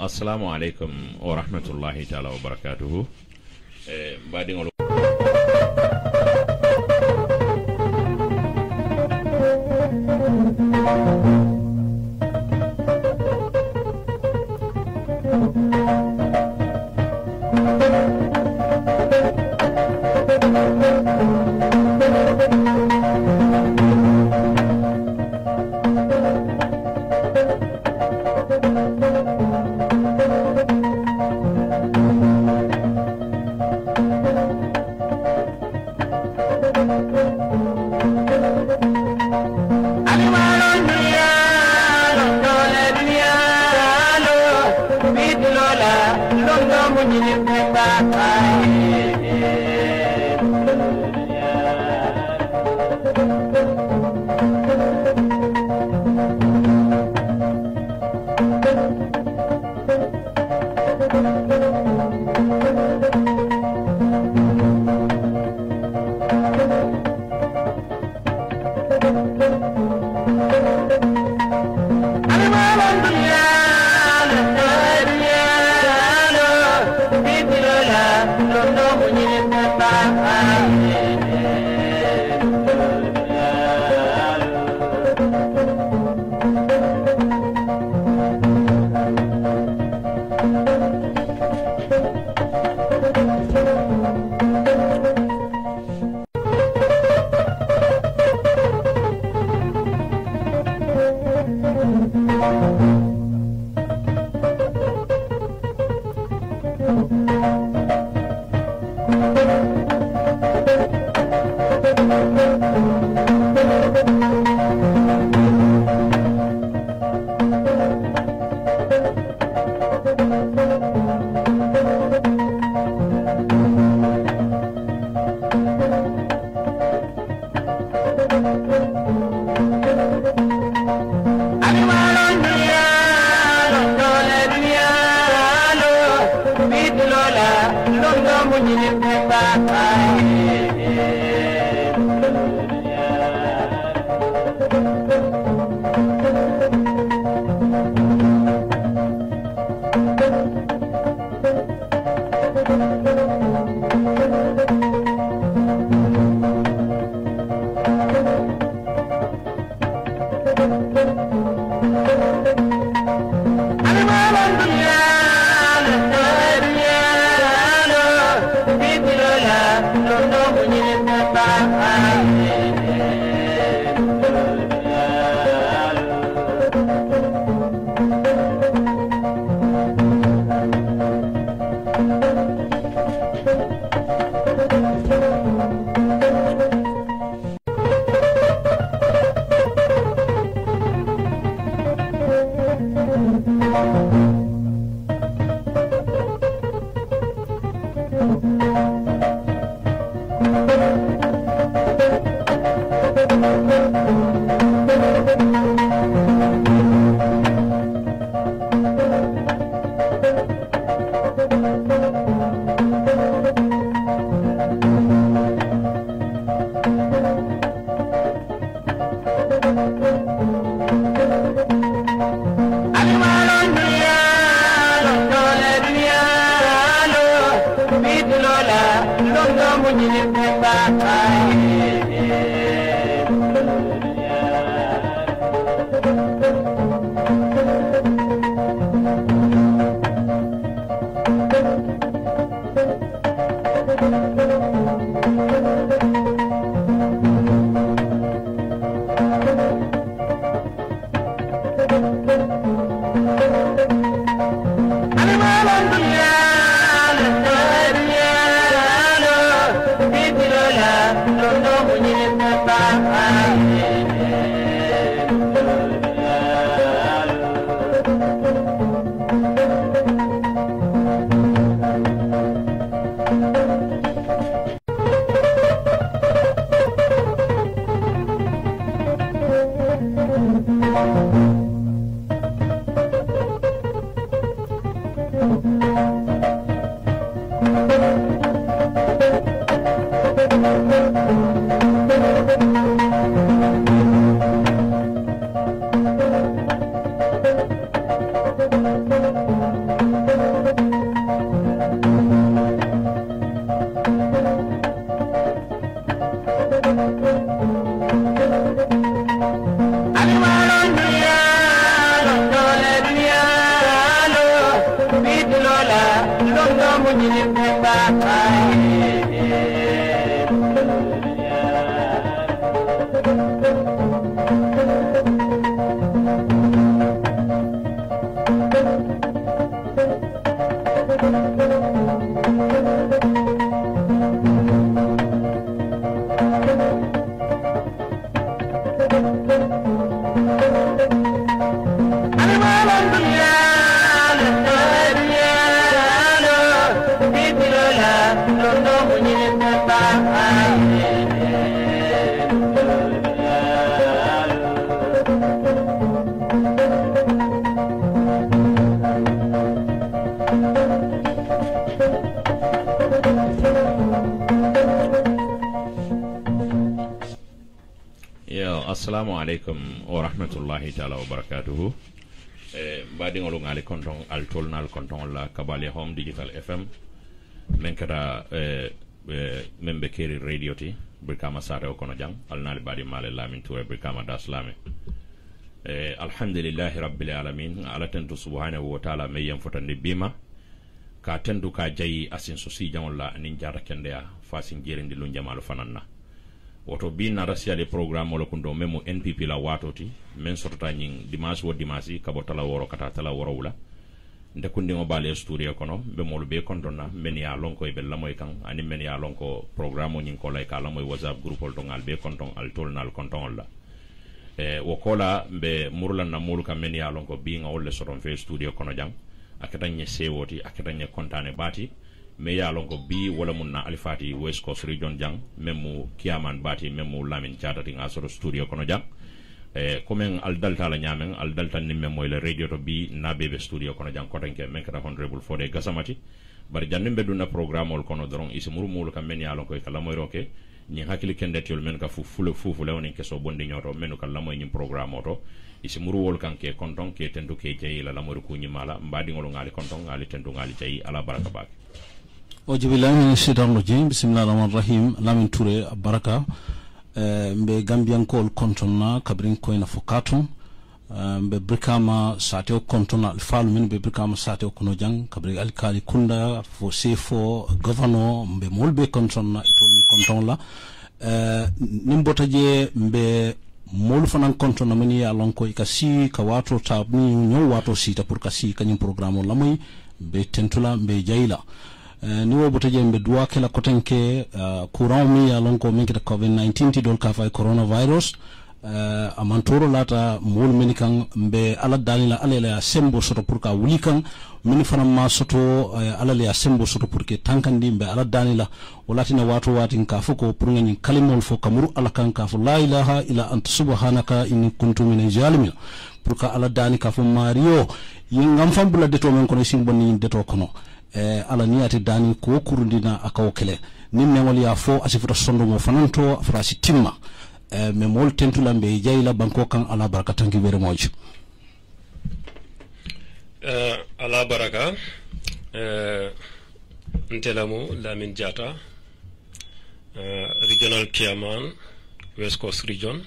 Assalamu alaikum wa rahmatullahi ta'ala wa barakatuhu. Badin No Assalamu alaikum wa rahmatullahi ta'ala wa barakatuhu. Badingolu ngali konton altol nal konton la kabale home digital FM menkata membe keri radio ti brikama sare okono jang alnal badi male lamin tuwe brikama daslame. Alhamdulillahi rabbil alamin ala tentu subhanahu wa ta'ala meyyam fotande bima ka tendu ka jayi asin sosi jangolla nin jara kendea fasin jerindi lu jamalu fananna. Woto bina rasia de programme wala kundo memo NPP la watoti men sorta nyin dimanche wo dimanche kabo tala woro kata tala woro wula nde kundingo bale studio kono be molu be kontonna men ya lonko e be lamoy kan ani men ya lonko programme nyin ko lay kala moy WhatsApp groupe ol dongal be konton al tolnal konton la wo kola be murlan na mulu kam men ya lonko bi nga wolle soton fe studio kono jang akata nye sewoti akata nye kontane bati me ya lonko bi wala munna alifati West Coast region jang memu kiaman bati memu lamin chatati nga soto studio kono jang comme al dalta la nyamen al dalta nimme moy le radio to bi nabebe studio kono jang kotanke men kata honorable Fode Gasamati bar jannimbe dunna programme ol kono doron isi murmulu kam men ya lonko kala moy roke ni hakili kendetiol men ka fufu le wonen keso bondi nyoto menu kala moy nyim programme oto isi muruwol kanke konton ke tendu ke jayi la lamoru kunyi mala mbadi ngolo ngali konton ngali tendu ngali jayi ala baraka bak ojibillahi min shaitanir rajim bismillahir rahmanir rahim lamin touré baraka mbe gambiankol kontonna kabrin koyna fokatum mbe brikama sateo kontonna alfalu min be brikama sateo kono jang kabri alkali kunda fo sefo governor mbe molbe kontonna itolni konton la nimbotaje mbe molu fanan kontonna mani ya lonko ikasi ka wato tabni nyo wato sita pour kasi kanyum programme la moy be tentula mbe jayla ni wo botaje mbe duwa kala kotenke courant mi ya lonko min kita covid-19 ti dol ka fay coronavirus amantoro lata mol menikan mbe ala dalila ala ya sembo soto pour ka wulikan min fanam ma soto ala ya sembo soto pour ke tankandi mbe ala dalila walatina wato watin ka fuko pour ngani kalimol fo kamuru ala kan ka fu la ilaha illa anta subhanaka inni kuntu minaz zalimin pour ka ala dani ka fu mario yingam fambula deto men kono simbonni deto kono ala niyati dani ko kurundina akaw kele nim mengol ya fo asifuta sondo mo fananto frasi timma me mol tentula mbe jayla banko kan ala baraka tanki bere mojo ala baraka ntelamu Lamin Jata regional chairman West Coast region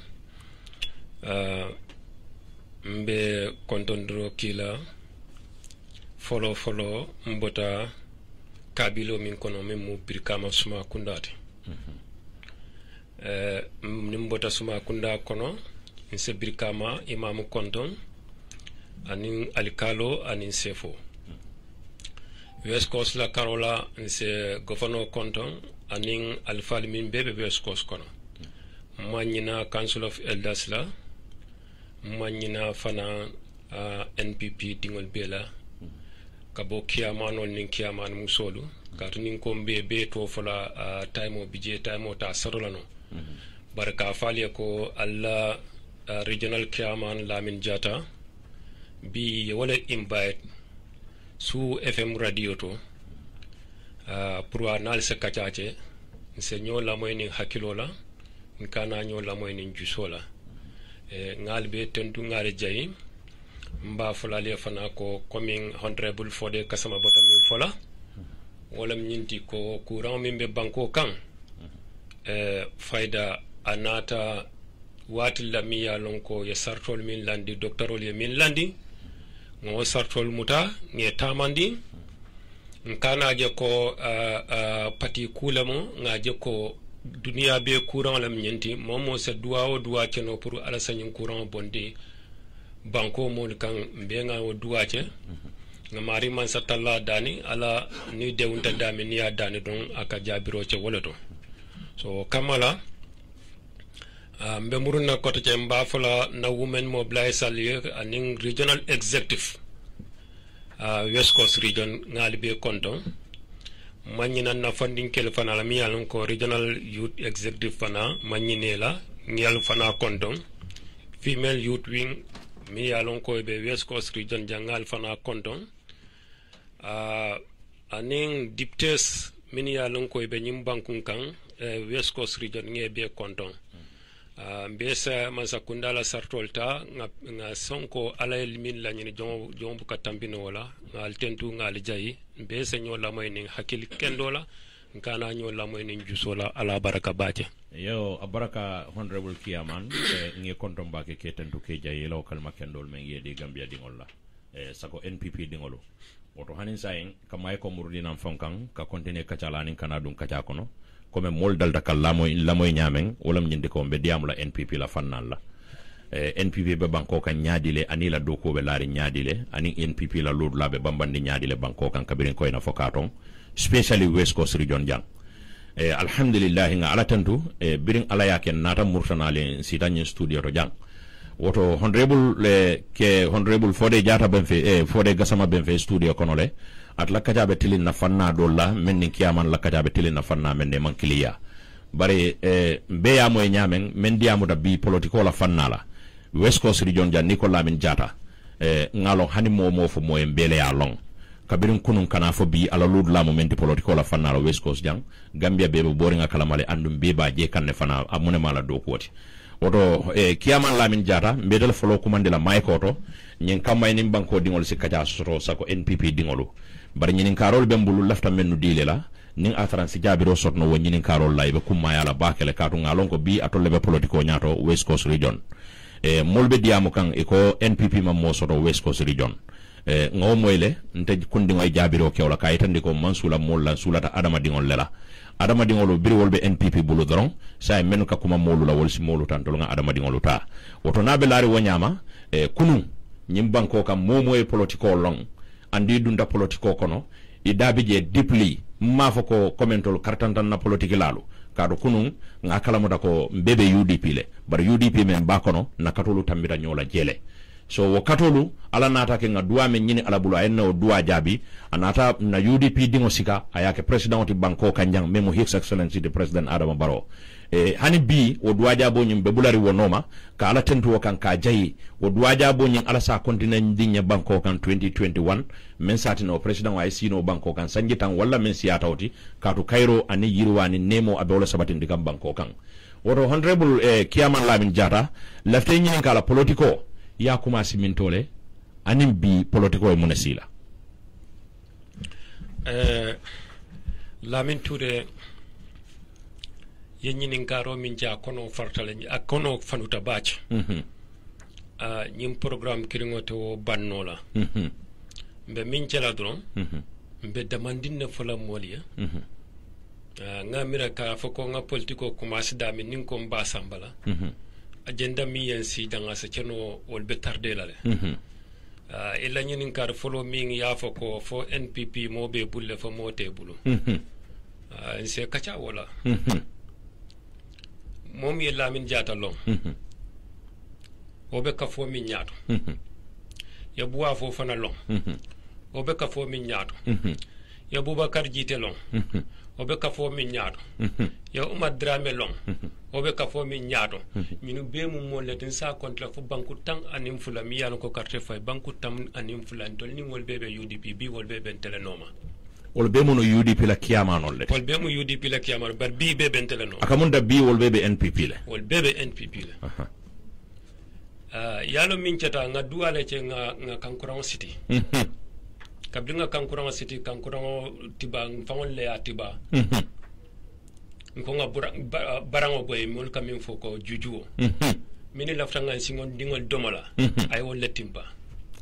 mbe kontondro kila follow mbota kabilo min kono memu birkama suma kundati nimbota suma kunda kono nse birkama imamu konton anin alikalo anin sefo West Coast la karola nse governor konton anin alfali min bebe West Coast kono manyina council of elders la manyina fana NPP dingol bela kabo kiyamanol nin kiyaman musolu katu nin ko be to fola time o bije time o ta sarolano barka fali ko alla regional chairman Lamin Jata bi wala invite su FM radio to pour anal se kachache se nyo la moy ni hakilola nkana nyo la moy ni jusola ngal be tentu ngale jayi mba fola le fana ko coming honorable Fode Kasama bota min fola wala nyinti ko courant min be banko kan fayda anata wati la miya lonko ya sartol min landi doctorol ye min landi ngo sartol muta nge tamandi nkana je ko pati kulamo ngaje ko dunia be courant lam nyinti momo se duwa keno pour ala sanyin courant bondi banko mol kan mbenga wo duwace ngamari man satalla dani ala ni deunta dami ni dani don aka jabiro ce wolato so kamala mbe muruna kota ce mba fala na women mobilize allier aning regional executive West Coast region ngali be konton manyina na funding kel fana la mi alon ko regional youth executive fana manyinela ngial fana konton female youth wing mi alon ko be West Coast region jangal fana konton aning diptes min alon ko be nyim bankun kan West Coast region nge be konton mbesa masakunda la sartolta nga sonko ala min la nyini jombu katambino wala ngal tentu ngal jayi mbesa nyola moy ni hakil kendola nkana nyola moy ni jusola ala baraka baje yo abaraka honorable kiaman nge konton bake ke tentu ke jayi law kalma kendol men yedi Gambia dingolla sako NPP dingolo oto hanin sayin kamay ko murdinam fonkan ka kontine kacalanin kana dum kaca kono comme mol dalta kal lamoy nyamen wolam nyinde ko be diamula NPP la fannal la NPP be banko kan nyaadile ani la doko be laari nyaadile ani NPP la lord la be bambandi nyaadile banko kan kabirin ko ina fokaton especially West Coast region jang alhamdulillah nga ala tantu birin ala yake nata murtanale sitanyin studio to jang woto honorable Fode Jata benfe Fode Gassama benfe studio kono le at la kajabe tilin na fanna dolla men kiyaman la kajabe tilin na fanna men ne man kiliya bare be ya moy nyamen men diamu da bi politiko la fanna la West Coast region jan Nicola min Jata ngalo hani mo fo moy mbele ya long kabirin kunun kana fo bi ala lud la momenti politiko la fanna la West Coast jang Gambia be boringa kalamale andum be ba je kanne fana amune mala do koti woto kiyaman lamin Jata mbedal folo kumande la maykoto nyen kamay nim banko dingol sikkaja soto sako NPP dingolu bar nyin karol be mbulu lafta mennu dile la nin atran si jabiro sotno won nyin karol laybe kumma yala bakele katu ngalon ko bi atolle be politiko nyato West Coast region molbe diamu kan ko NPP mam mo soto West Coast region ngaw moyle nte kundi ngoy jabiro kewla kayitandi ko mansula molla sulata adama dingol lela adama dingolo biri wolbe NPP bulu doron say menu ka kuma molu la wol si molu tan to nga adama dingolo ta woto nabe laari wonyama kunu nyim banko kam momoy politiko long andi dunda politiko kono idabi je deeply mafo ko commentol kartantan na politiki lalu kado kunun nga kalamuda ko mbebe UDP le bar UDP men bakono na katolu tambira nyola jele so wo katolu ala nata ke nga duwa men nyini ala bulu ayna o duwa jabi anata na UDP dingo sika ayake president ti banko kanjang memo his excellency the president Adama Barrow hani bi o duwa jabo nyim be bulari wonoma ka ala tentu kan ka jayi o duwa jabo nyim ala sa continent dinya banko kan 2021 men satino president wa sino banko kan sanjitan wala men siyata oti ka to Cairo ani yirwani nemo abe wala sabatin digam banko kan woto honorable Kiyaman Lamin Jata lafte nyinin kala politiko ya kuma simintole anim bi politiko e munasila Lamin Touré yenyinin karo min ja kono fartale kono fanuta batch nyim programme kiringoto bannola mbe min cela dron mbe damandine fola moliya nga mira ka foko nga politiko commence dami nin ko mba sambala agenda mi yensi danga sa ceno wolbe tardé la le illa nyinin kar folo min ya foko fo NPP mo be bulle fo mote bulu se kacha wala mom ye Lamin Jata long obe ka fo min nyaato ya buwa fo fana long obe ka fo min nyaato ya Boubacar Jite long obe ka fo min nyaato ya Umar Dramé long obe ka fo min nyaato minu be mu mo letin sa kontra fo banku tang anim fula mi yano ko carte fay banku tam anim fula tol ni wol bebe UDP bi wol bebe telenoma wol be mono UDP la kiyama non le wol be mu UDP la kiyama bar bi bebe telenoma akamunda bi wol bebe NPP le wol bebe NPP le yalo min cata nga duale ce nga kankuran city kabli nga kankuran city kankuran tiba fawon le atiba ko nga barango boy mol kamin foko jujuo mini lafta nga singon dingol domola ay wol letimba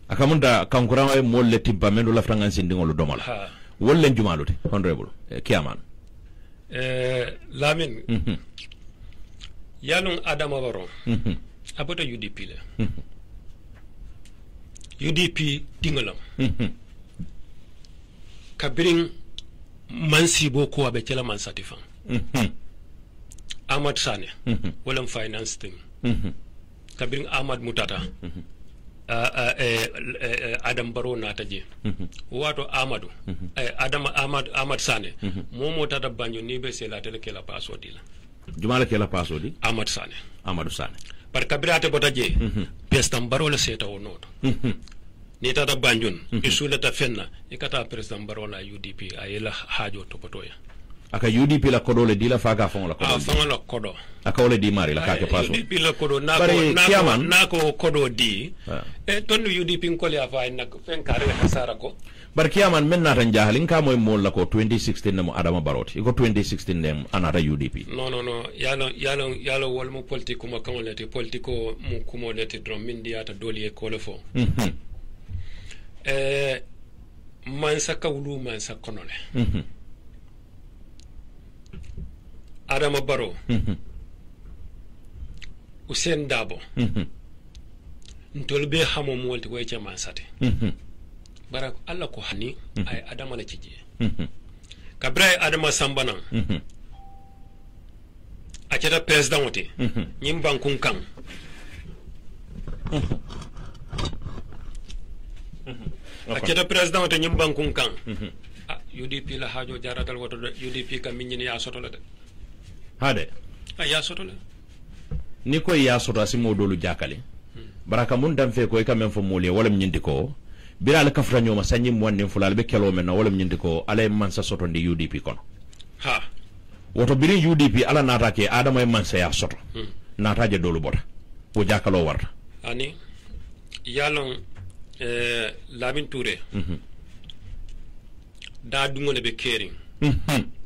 akamunda kankuran ay mol letimba menu lafta nga sin dingol domola wol len jumaluti honorable Kiyaman Lamin yalon Adama Barrow abota UDP le UDP dingalam kabirin mansibo ko abe cela man satifan Ahmad Sane wala finance thing kabirin Ahmad Mutata Adam Barrow nataje wato Ahmadu Ahmad Sane momo tata banyo nibe sela tele kela password la jumala kela password Ahmad Sane Amadou Sane par kabirate botaje pestam Barrow la seta wonoto ni tata banjun isulata fenna ikata president Barrow la UDP ayela hajo topotoya aka UDP la kodo le di la faga fon la kodo fon la kodo aka wole di mari la kake paso UDP la kodo nako kodo di ton UDP ko le afa nak fen kare hasara ko bar Kiyaman men nata jahalin ka moy mol la ko 2016 nemo Adama Baroti ko 2016 nem anata UDP non yalo wol mo politiko mo kan lete politiko mo kumo lete drum min diata doli e ko le fo man sakawlu man sakonole Adama Barrow Hussein Dabo ntolbe hamo molti ko e mansate bara Allah ko hani ay adama la ci je kabra adama sambanan a ceta president wote nyim bankun kan a ceta president wote nyim bankun kan UDP la hajo jaratal woto UDP kam min ya soto la de hade ya soto la ni ko ya soto asimo dolu jakale baraka mun dam fe ko kam men fo mole wala nyindi ko biral kafra nyoma sanyi mwanne fulal be kelo men wala nyindi ko alay man sa soto ndi UDP kono ha woto biri UDP ala nata ke adama e man sa ya soto nata je dolu bota o jakalo warta ani yalon Lamin Touré da dungole be kering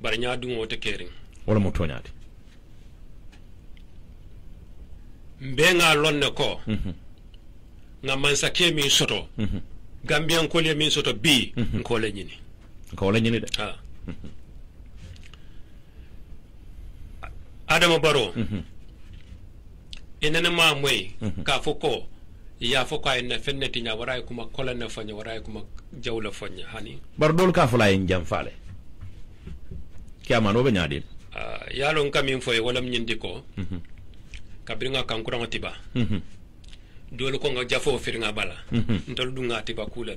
bar nya dungo te kering wala mo toñade mbenga lonne ko nga mansa ke mi soto gambian ko le mi soto bi ko le nyini de ha Adama Barrow enene ma moy ka foko ya foko ay na fenneti nya waray kuma kolane fanya waray kuma jawla fanya hani bar dol ka fula en jam faale kiamano be nyaade yalon kamin foy wala nyindi ko kabringa kankura tiba dole ko nga jafo firinga bala ndol dunga tiba kula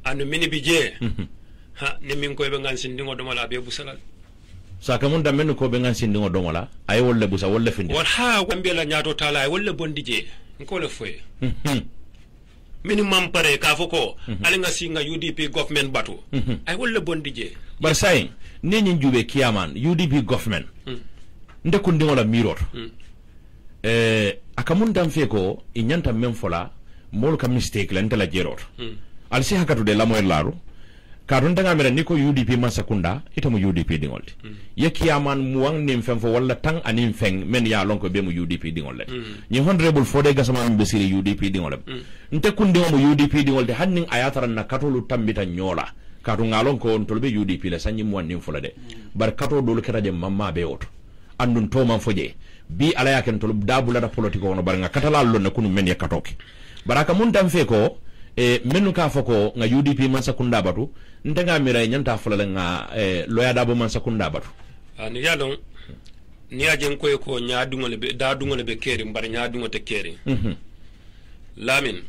anu mini bije ha ne min ko be ngan sindingo do mala be busala saka mun damen ko be ngan sindingo do mala ay wolle busa wolle findi wal ha wambe la nyaato tala ay wolle bondije ko le foy minimum pare ka foko alinga singa UDP government batu ay wolle bondije bar say ni nyi jube kiaman UDP government ndeku ndingo la mirot akamun dam fe ko i nyanta men fola mol ka mistake la ndala jerot al si hakatu de la moy laru ka don danga mera niko UDP man sakunda itamu UDP dingolti ye kiaman muwang nim fem fo wala tang anim feng men ya lonko be mu UDP dingolle ni honorable fode gasama be siri UDP dingolle nte kundi mo UDP dingolte hannin ayatara na katolu tambita nyola katu ngalon ko on tolbe UDP la sanyi mo nim fola de bar kato dolu ketaje mamma be oto andun to man foje bi ala yaken tolu dabula da politiko no bar nga katala lonne kunu men yakatoke baraka mun dam fe ko menu ka foko nga UDP man sakunda batu ndenga mira nyanta fulala nga loya dabo man sakunda batu ani yalon ni ajen ko ko nyaadungole be da dungole be keri mbar nyaadungote keri Lamin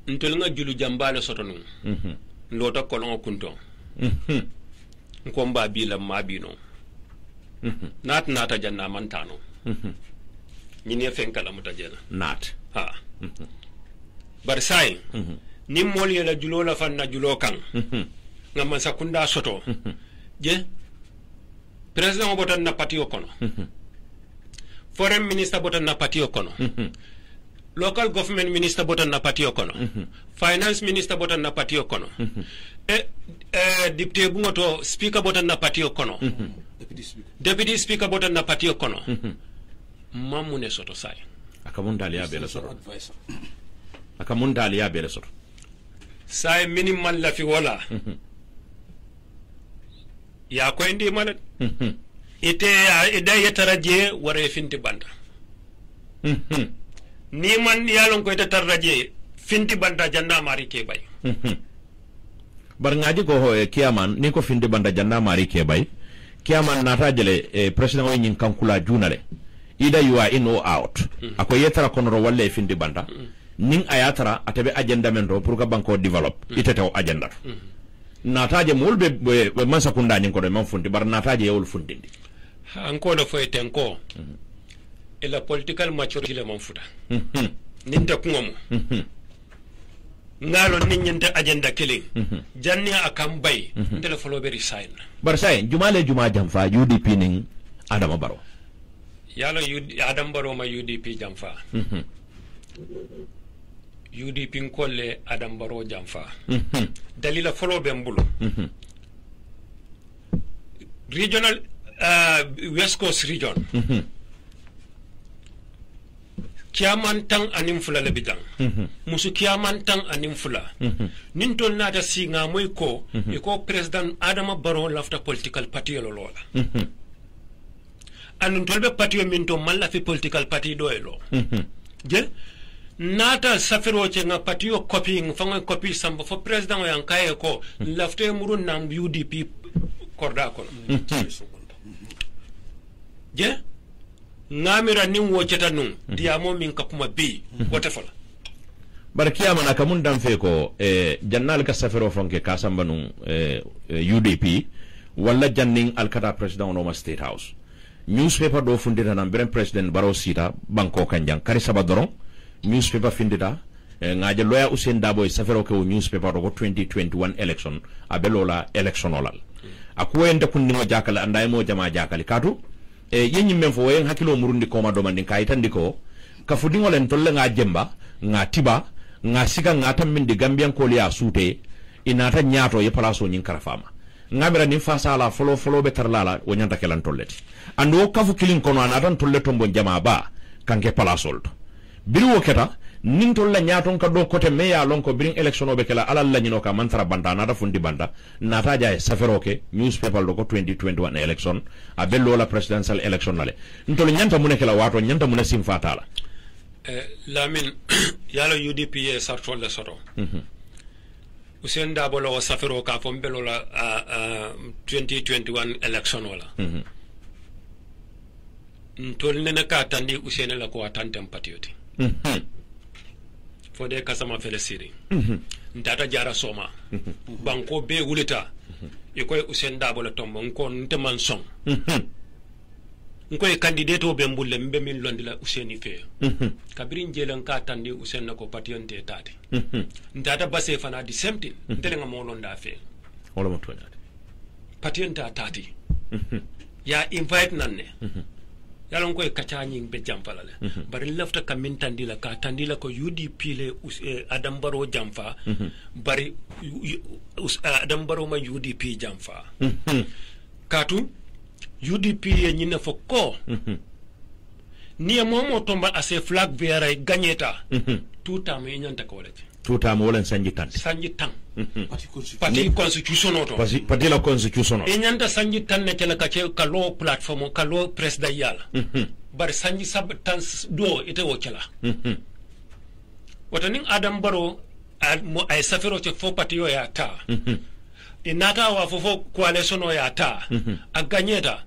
ntol nga julu jambale sotonu lota kolon kunto ko mba bi la mabino nata janna mantano ñine fenkala mutajena nat ha bar say ni mol yela julo la fan na julo kan ngam sakunda soto je president botan na parti okono foreign minister botan na parti okono local government minister botan na parti okono finance minister botan na parti okono député bungoto speaker botan na parti okono deputy speaker botan na parti okono mamune soto say akamundali ya bele soto akamundali ya bele soto say minimum la fi wala ya ko indi malat ite ida yetaraje wara finti banda ni man yalon ko yetaraje finti banda janda mari ke bay bar ngaji ko ho kiaman ni ko finti banda janda mari ke bay kiaman nata jele president o nyin kankula junale either you are in or out ako yetara konoro walle findi banda ning ayatara atabe agenda men do pour ka banko develop itete o agenda nataje molbe be mansa kunda nyin ko do man fundi bar nataje yewul fundindi anko do foy tenko e la political maturity le man futa ninte kungomo ngalo ninyente agenda killing janni akam bay ndele folo be resign bar say jumale juma jamfa UDP ning Adama Barrow yalo Adam Barrow ma UDP jamfa UDP nkolle Adam Barrow jamfa dalila follow bembulu regional West Coast region kiaman tang anim fula le bidang musu kiaman tang anim fula nintol nata singa moy ko e ko president Adama Barrow lafta political party lola anun tolbe patio min to malla fi political party do elo je nata safiro che nga patio copying fango copy sambo fo president yan kaye ko lafte murun nam UDP korda kono je ngamira nin wocheta nun diamo min kapuma bi wote fala bar kiyama na kamun dan fe ko jannal ka safero fonke ka samba nun UDP walla janning alkata president no state house newspaper do fundita nan beren president baro sita banko kanjang kari sabadoron newspaper findita ngaje lawyer Usain Dabo safero ko newspaper do 2021 election abelola election olal akuwe nda kunningo jakala anday mo jama jakali katu yenyi men fo yen hakilo murundi ko ma do mandin kay tandiko ka fudingo len tolle nga jemba nga tiba nga siga nga tammindi gambian ko liya sute inata nyaato ye palaso nyin karafama ngamira ni fasala folo be tarlala wonyanta kelan tolleti ando kafu kilin kono anatan tolle tombo jama ba kanke palasol to biru woketa nin tolla nyaaton ka do kote meya lonko birin election obe kala alal lanyino ka mantara banda nata fundi banda nata jaay saferoke newspaper do ko 2021 election abello la presidential election nale ntol nyanta munekela wato nyanta munesim fatala lamin yalo UDP e sarto le soto Usain Dabo lo safero ka fo mbelo la 2021 election wala ntol nene ka tandi Usain la ko atante patriote fode kasama fele siri ndata jara soma banko be wulita ikoy Usain Dabo la tombo nko nteman song nkoy candidate o be mbulle mbe min londila Usain fe kabirin jelan ka tandi Usain nako patiyonte tati ndata base fana di same thing ntelenga mo londa fe wala mo tonya patiyonta tati ya invite nanne yalon koy kacani be jamfala le bari lafta kamin tandila ka tandila ko UDP le Adam Barrow jamfa bari Adam Barrow ma UDP jamfa katu UDP ye nyina fo ko ni momo tomba ase flag bearer gagneta tout am nyanta ko le tout am wolen sanji tan parti constitution oto parti la constitution e nyanta sanji tan ne kala ka lo platform ka lo president yala bar sanji sab tan do ite wo kala watanin Adam Barrow ay safero che fo parti yo ya ta inata wa fo coalition o ya ta a gagneta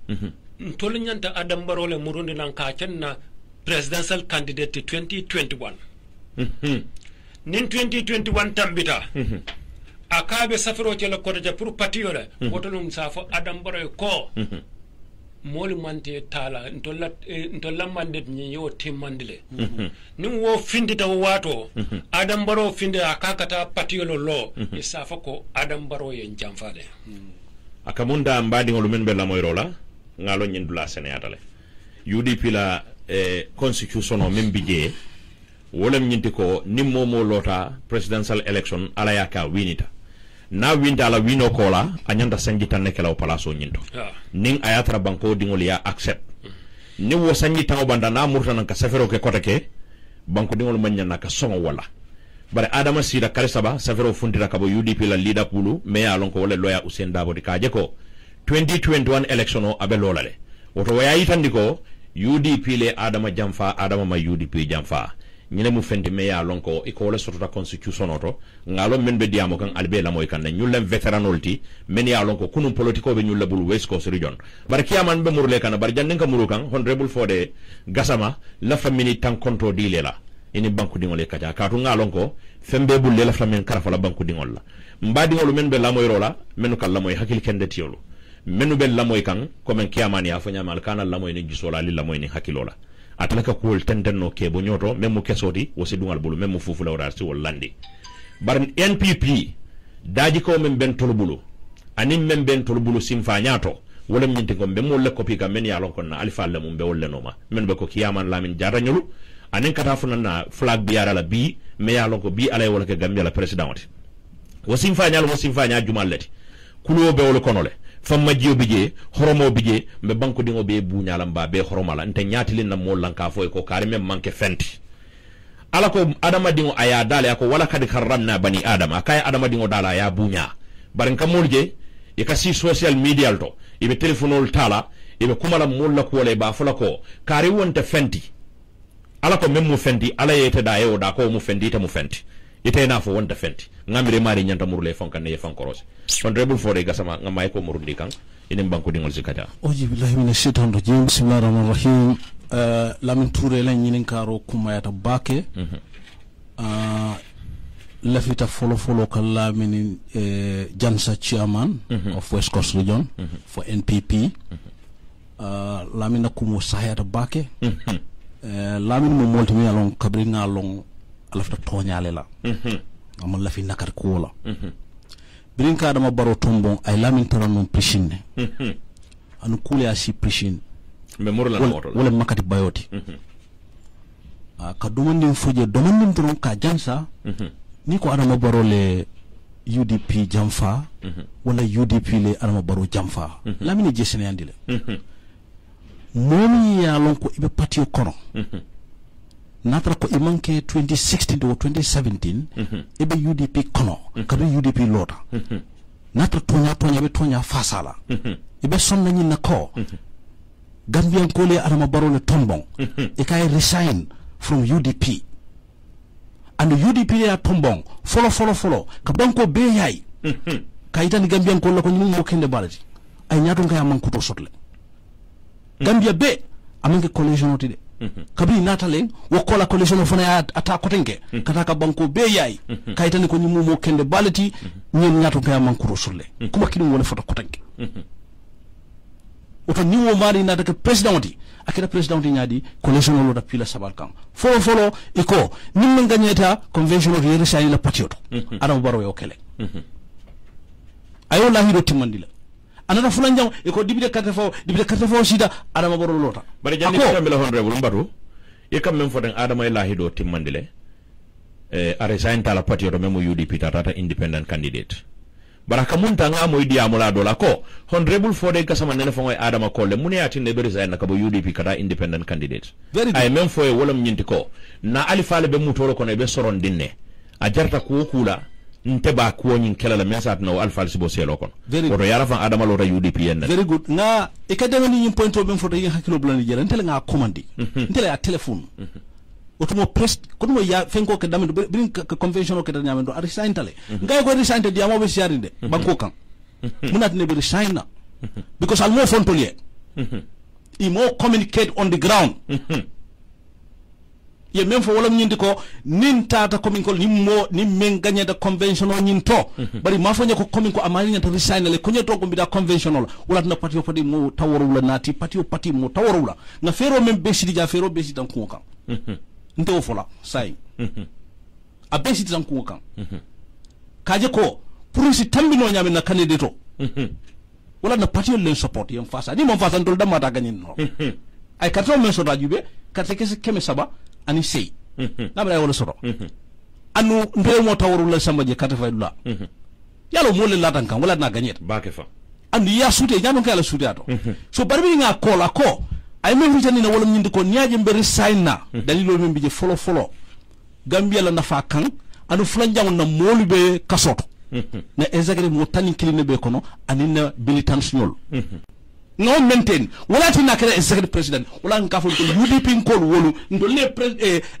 tol nyanta Adam Barrow le murundi nan ka kenna presidential candidate 2021 nin 2021 tambita akabe safiro ci la kotaja pour patio la wotonum safo Adam Barrow ko mol mante tala ntolla mandet ni yo timmandile nin wo findita wato Adam Barrow finde akakata patio lo e safo ko Adam Barrow yen jamfale akamunda mbadi ngolu men be la moyrola ngalo nyindula senatale UDP la constitution o membije wolem nyinti ko nimmo mo lota presidential election ala yaka winita na winta ala wino kola anyanda sanji tanne kala palaso nyinto ning ayatra banko dingol ya accept ni wo sanji taw banda na murta nan ka safero ke kotake banko dingol manya na ka songo wala bare adama sida kare saba safero fundira kabo UDP la leader pulu me ya lonko wala loya Usain Dabo di kaje ko 2021 election o abe lolale woto waya yitandiko UDP le adama jamfa adama ma UDP jamfa ñine mu fenti me ya lonko iko la sotota constitution oto ngalo men be diamo kan albe la moy kan ñullem veteranolti men ya lonko kunum politiko be ñulla bul west coast region bar kiyaman be murle kan bar janden ka muru kan honorable fode gasama la famini tan konto dile la ini banku dingol kaja ka to ngalonko fembe bul le la famin karafa la banku dingol la mbadi ngol men be la moy rola menu kala moy hakil kende tiolo menu be la moy kan ko men kiyaman ya fa nyamal kana la moy ni gisola li la moy ni hakilola atlaka kuol tendenno ke bo nyoto memu kesoti wosi dungal bulu memu fufu lawra si wollandi bar NPP daji ko men ben tolbulu anim men ben tolbulu simfa nyato wala nyinti ko be mo le kopi ka men ya lon kon na alfa la mum be wolle noma men be ko kiyaman lamin jara nyulu anen kata funana flag bi yara la bi me ya lon ko bi alay wala ke gambia la president wosimfa nyalo wosimfa nya jumallati kulo be wala konole famma jiyo bije horomo bije mbe banko dingo be buñala mba be horomala nte nyaati na mo lanka foy ko kare mem manke fenti ala ko adama dingo aya dala ko wala kad karramna bani adama kay adama dingo dala ya buña barin kamolje e kasi social media to ibe telefonol tala ibe kumala mulla ko le ba fula ko kari wonte fenti ala ko memmu fenti ala yete da yo da ko mu fenti ta mu fenti ite na fo wonte fenti ngamire mari nyanta murle fonkan ne fankorose honorable fore gasama ngamay ko murundi kan inen banko dingol zikata oji billahi minash shaitanir rajim bismillahir rahmanir rahim lamin touré la ñinin karo kumayata bake lafita folo ka lamin Jansa chairman of West Coast region for NPP lamin kumo sahayata bake lamin mo molti mi alon kabri ngalon alafta toñale la am lafi nakar ko la birin ka dama baro tombon ay lamin taranon prisine anu kule asi prisine me morla moto wala makati bayoti ka domandin fuje domandin ton ka Jansa ni ko adama baro le UDP jamfa wala UDP le adama baro jamfa lamini jesene andile momi ya lon ko ibe patio kono natra ko imanke 2016 to 2017 ibe UDP kono kabe UDP lota natra tonya be tonya fasala ibe sonna ni nako Gambian ko le adama baro le tombon e kay resign from UDP and UDP ya tombong follow ka banko be yayi kayita ni Gambian ko la ko ñu mo kende balati ay ñaato nga man kuto sotle Gambia be amanke collision oti de kabi natale wo ko la collision fona ata ko tenke kata ka banko be yayi kayita ni ko ñu mo kende balati ñen ñaato nga man kuto sotle kuma kinu wona foto ko tenke oto ni wo mari na de president oti akira president nyaadi collision lo da pila sabal kan follow iko nim nganyeta convention of yere sayni la patioto adam baro yo kele ayo la hido timandila anana fulan jam iko dibide carte fo sida adam baro lota bari jandi ko mbela honorable mbatu e kam men foden adam ay la hido timandile are sayni la patioto memo UDP tata independent candidate baraka munta nga moy diamula dola ko honorable fode kasama nene fongoy adama kolle mune atinde be resign nakabo UDP kada independent candidate ay même foye wolam nyinti ko na ali fale be mutoro kono be soron dinne a jarta ko kula nteba ko nyin kelala message no alfa sibo selo kon oto yara fa adama lota UDP yen very good nga e kadama ni nyim point be foto yin hakilo blani jere ntele nga commandi ntele a telephone otumo press kono ya fenko ke damendo brin convention ke danya mendo resign tale ngay ko resign te diamo be siarinde banko kan munat ne be resign na because almo fontolier i mo communicate on the ground ye même fo wala nyindi ko nin tata coming ko nimmo nim men gagner da conventional nyin to bari ma fo nyako coming ko amari nyata resign le ko nyeto ko bida conventional wala na patio padi mo taworo la nati patio pati mo taworo la na fero même be sidi ja fero be sidi tan ko kan nte fola sai a be sidi tan ko kan kaje ko pour si tambino nyame na candidato wala na patio le support yam fasa ni mo fasa ndol da mata gagner no ay karto men so dajube karte kese keme saba ani sey namra wala soto anu ndew mo tawaru la samba je kata fayula yalo mo le latan kan wala na gagner ba ke fa andi ya sute nyano kala sute ato so barbi nga kola ko ay men ritani na wala nyindi ko nyaaje mberi sayna dalilo men bije folo Gambia la nafa kan anu fulan jang na molube kasoto na ezagre mo tani kiline be kono ani na militants nyol no maintain wala tina kare executive president wala nka fo ko UDP ko wolu ndole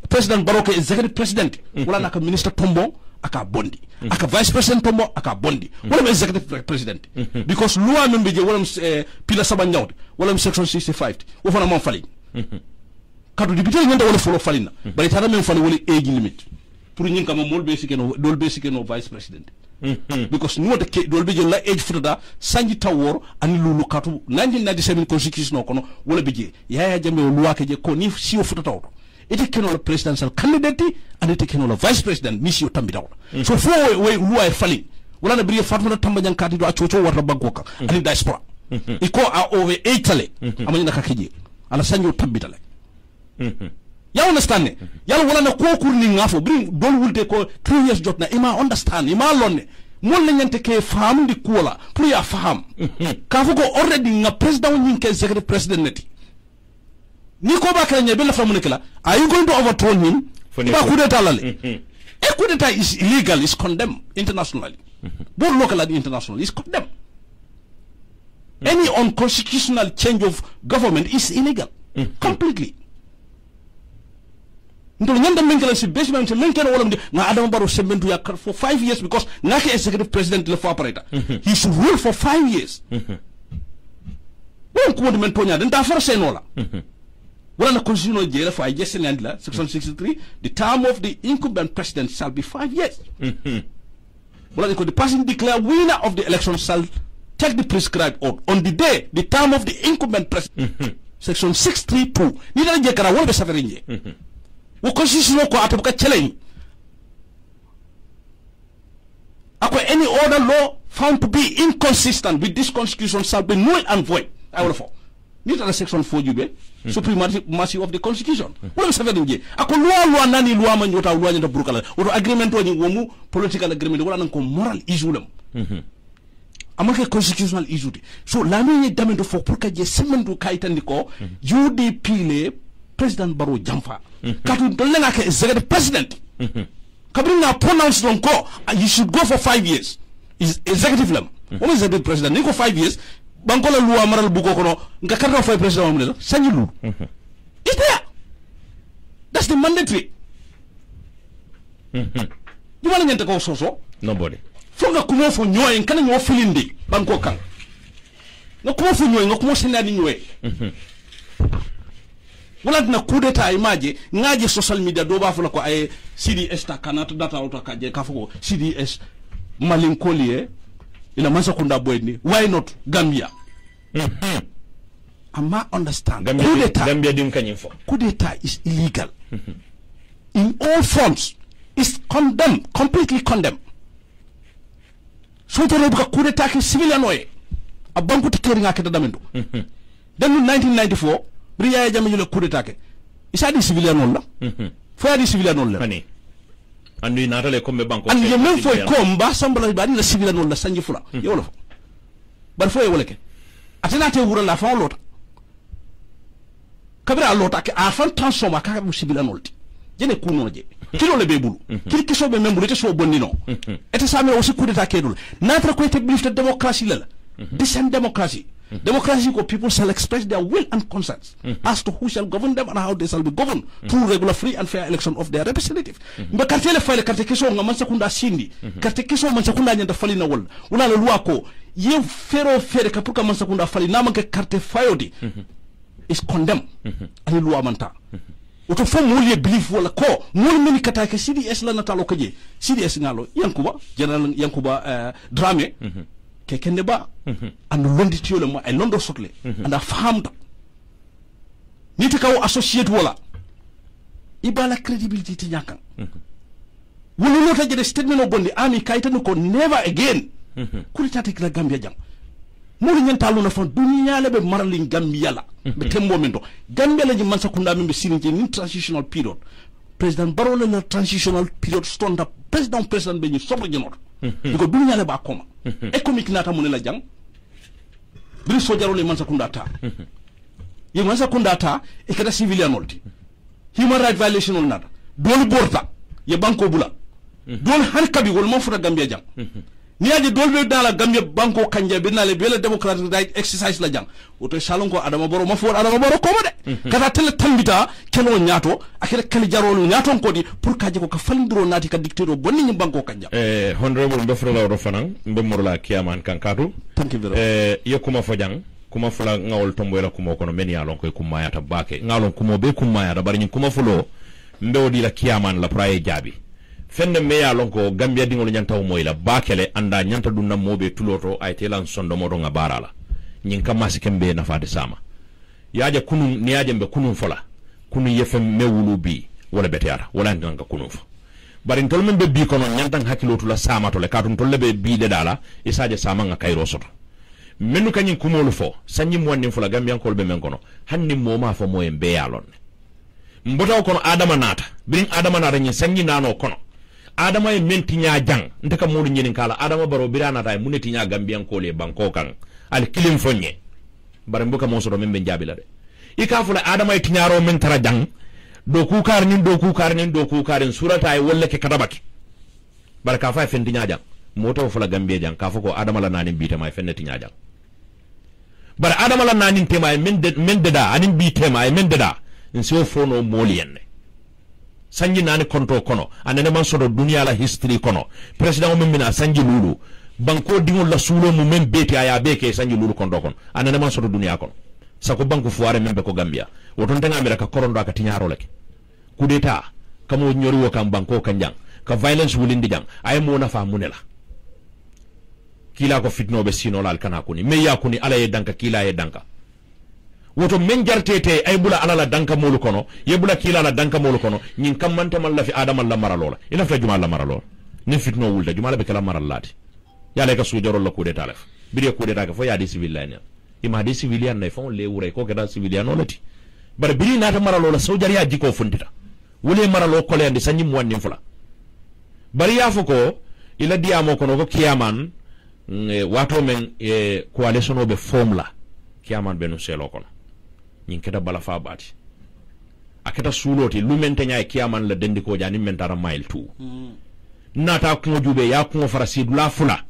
president baroke executive president wala naka minister tombo aka bondi aka vice president tombo aka bondi wala executive president because loi membe je wala pila saba nyawde wala section 65 wo fana mon fali kadu député nyanda wala folo falina bari tara men fali wala age limit pour nyinka mo molbe sikeno dolbe sikeno vice president because no the dolbe je la age futada sanji tawor ani lulu katu 1997 constitution no kono wala bije yaya jambe loi ke je ko ni si o futata auto ite keno la presidential candidate and ite keno la vice president ni si o tambi dawda so fo we loi fali wala na briye fatma tamba jankati do a chocho warta banko ka ani diaspora iko a over 8 tale amani na kakeje ala sanji o tambi tale ya understand ne yalla wala na ko kurni ngafo bring dol wulde ko 3 years jotna ima understand ima lonne mon la ñante ke fam di kuola pour ya faham ka fu ko already nga president ñin ke secretary president neti ni ko ba kala ñebe la famu nekla are you going to overthrow him ba coup d'état la le e coup d'état is illegal, is condemned internationally both local and international is condemned Any unconstitutional change of government is illegal. Completely. Ntol nyanda menkela si basement menkela wala mde nga Adama Barrow sementu ya for 5 years because ngake executive president le fo operator. He should rule for 5 years. Won ko men tonya den da force no la. Wala na constitutional jail for adjusting and la section 63 the term of the incumbent president shall be 5 years. Wala the person declare winner of the election shall take the prescribed oath on the day the term of the incumbent president. Section 632 ni dara je kara wala be safari wo constitution ko atabuka challenge akwa any other law found to be inconsistent with this constitution shall be null and void. I will for ni dara section 4 jube supremacy of the constitution wala be safari je akwa loi nani loi man yota loi nyata burkala woto agreement woni womu political agreement wala nan ko moral issue lam amake constitutional issue so la ni damendo fo pour ka je semendu kaytandi ko UDP le president Barrow jamfa katu dolenga ke executive president kabringa pronounce don ko you should go for 5 years is executive lam o executive president ni ko 5 years bankola loi maral bu ko kono nga karno fay president mo sañi lu is there that's the mandatory jumala ñente ko soso nobody fonga kumo fo ñoy kan ñoo filindi banko kan nga kumo fo ñoy nga kumo senadi ñoy wala na coup d'état imaje ngaje social media do ba fula ko ay CDS ta kanata data auto kaje ka fuko CDS malinkolie ina mansa kunda boyni why not Gambia ama understand coup d'état Gambia dim kanyim fo coup d'état is illegal in all forms is condemned completely condemned so tele buka coup d'état ki civilian oye abanku tikeri ngake dadamendo then 1994 Briya Jammeh le coup d'état ke isa di civilian non la fo di civilian non la ani andu natale comme banko an ye même fo ko mba sambala ba di la civilian non la sanji fula yolo fo bar fo e wala ke atena te wura la fa lota kabira lota ke a fan transforma ka bu civilian non ti jene ku non je kilo le be bulu kiri kiso be membu te so bonni non ete samé aussi coup d'état ke dul natra ko établir de démocratie la decent democracy. Democracy ko people shall express their will and concerns as to who shall govern them and how they shall be governed through regular free and fair election of their representative. Mbe kartele file karte kiso nga mansa kunda sindi karte kiso mansa kunda nyanda fali na wala una le loi ko ye fere kapuka mansa kunda fali na manke karte fayodi is condemned ani loi manta oto fo muli belief wala ko muli mini kata ke CDS la natalo ko je CDS ngalo Yankuba general Yankuba Dramé kende ba and londi tiole mo ay londo sotle and a fahamta niti kaw associate wala ibala credibility ti nyakan woni nota jede statement no bondi ami kaytanu ko never again kuri tati la Gambia jang mo nyanta lu na fon dunya le be maralin Gambia la be tembo mendo Gambia la ji man sakunda membe sininje ni transitional period president Barrow le transitional period stonda president be ni sobra jenot ko dunya le ba koma economic nata munela jang bri sojaro le mansa kundata ye mansa kundata e kada civilian olti human right violation on nata dol borta ye banko bula dol har kabi wol mo futa Gambia jang ni aje dol be dala Gambia banko kanja be na le be le democratic right exercise la jang oto salon ko Adama Barrow ma fu Adama Barrow ko de kata tele tambita kelo nyato akere kali jarolo nyato ko di pour kaje ko ka falindro nati ka dictator bonni ni banko kanja honorable mbe frola ro fanan mbe morla kiaman kankatu thank you very yo kuma fo jang kuma fula ngawol tombo la kuma kono men ya lon ko kuma ya tabake ngalon kuma be kuma ya da bari kuma fulo mbe wodi la kiaman la praye jabi fende me ya lon ko Gambia dingol nyanta moy la bakele anda nyanta dunna mobe tuloto ay telan sondo modo nga barala nyin kam masikembe na fade sama yaaje kunun ni yaaje mbe kunun fola kunu yefem mewulu bi wala beteyata wala ndanga kunun fo bari tol men be bi kono nyanta hakilotu la sama to le katun tolle be bi de dala isaje sama nga kayro soto menu kanyin kumolu fo sanyi mwanni fola Gambia kol be men kono hanni moma fo moye be yalon mbota kono Adama nata bin Adama nata nyi sanyi nano kono Adama e menti nya jang ndeka modu nyenin kala Adama Barrow birana tay muneti nya Gambian ko le banko kan al kilim fonye bare mbuka mo sodo membe jabila de ikafula Adama e tinyaro men tara jang do ku karin surata ay wolle ke kadabaki barka fa fendi nya jang moto fula Gambia jang ka foko Adama la nani bita may fenneti nya jang bara adama la nanin tema men deda anin bi tema men deda nsi fono molien sanji nani konto kono anene man sodo dunia la history kono president o mina sanji lulu banko dingol la sulo mu men beti aya beke sanji lulu kondo kono anene man sodo dunia kono sako banko fuare membe ko Gambia woton tanga America korondo aka tinyaro leke kudeta kamo nyori wo kam banko kanjang ka violence wulindi jang ay mo na fa munela kila ko fitno be sino lal kana kuni me ya kuni ala ye danka kila ye danka woto men jartete ay bula ala la danka molu kono ye bula kila la danka molu kono nyin kam mante man la fi adama la maralola ila fa juma la maralola ni fitno wulda juma la be kala maralati yalla ka sujoro la kudeta lef bide kudeta ka fo ya di civil la ima di civilian na fon le wure ko keda civilian olati bar biri na ta maralola sojari ya jiko fundita wule maralo ko le andi sanyi mo wonni fula bari ya fuko ila diamo kono ko kiyaman wato men coalition obe formula kiyaman benu selo kono nyin keda bala fa bati aketa suloti lumente nyaay kiyaman la dendi ko jani mentara mile 2 nata ko jube ya ko farasi la fula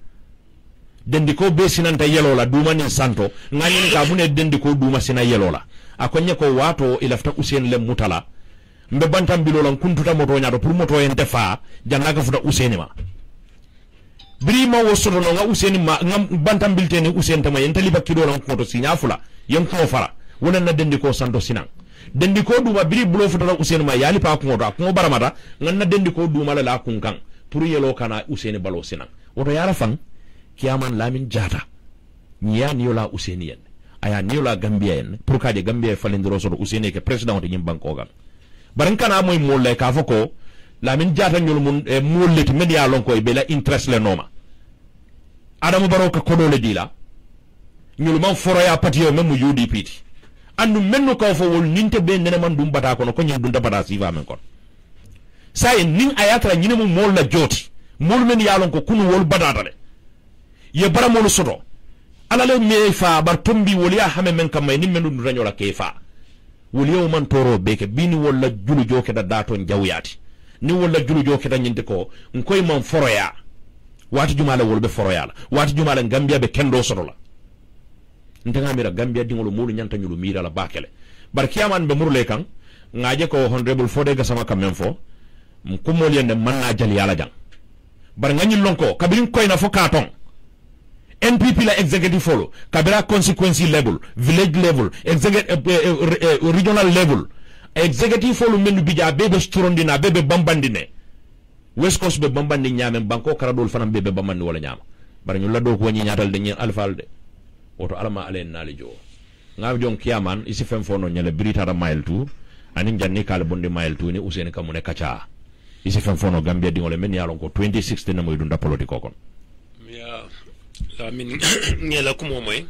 dendi ko be sinanta yelo la duma ni santo ngani ka mune dendi ko duma sina yelo la akonye ko wato ilafta usen le mutala mbe bantam bilolan kuntuta moto nyaado pour moto en defa jannaka futa useni ma biri ma wo soto no nga useni ma ngam bantam bilteni usen tama en taliba kidolan moto sinya fula yen ko fara wonan na dendi ko santo sinan dendi ko duma biri bulo futa useni ma yali pa ko moto ko baramata ngan na dendi ko duma la kunkan pour yelo kana useni balo sinan woto yara fan kiyaman lamin jata niya niyola useni yen aya niyola gambia yen pour ka de gambia falindiro soto useni ke president de nyim banko gal baran kana moy molle ka fako lamin jata nyul mun molleti media lon koy be la interest le noma adamu baroka kodo le dila nyul man foroya patio memu UDP ti andu menno ko fo wol ninte be nene man dum bata kono ko nyum dum bata sifa men kon say nin ayatra nyine mu mol la joti mol men yalon ko kunu wol badata le ye bara mol soto ala le me fa bar tombi wol ya hame men kam may nin men dum ranyola ke fa woliyo man toro beke bini wala julu joke da daton jawyati ni wala julu joke da nyinde ko nkoy man foroya wati jumala wolbe foroya la wati jumala Gambia be kendo sotola ndenga mira Gambia dingolo mulu nyanta nyulu mira la bakele bar kiyaman be murle kan ngaje ko honorable Fode Gassama kamem fo ko mol yende man na jali yala jang bar ngani lonko kabirin koy na fo katon NPP la executive follow kabira consequence level village level regional level executive follow menu bija bebe strondina bebe bambandine West Coast be bambandi nyame banko karadol fanam bebe bambandi wala nyama bar ñu la do ko ñi ñaatal de ñi alfalde oto alama alen nali jo ngam jon kiyaman isi fem fono nyale brita da mile 2 anin janni kala bondi mile 2 ni Usaini kamune kacha isi fem fono Gambia dingole men yalon ko 2016 na moy dunda politiko kon ya lamin ngela ko moy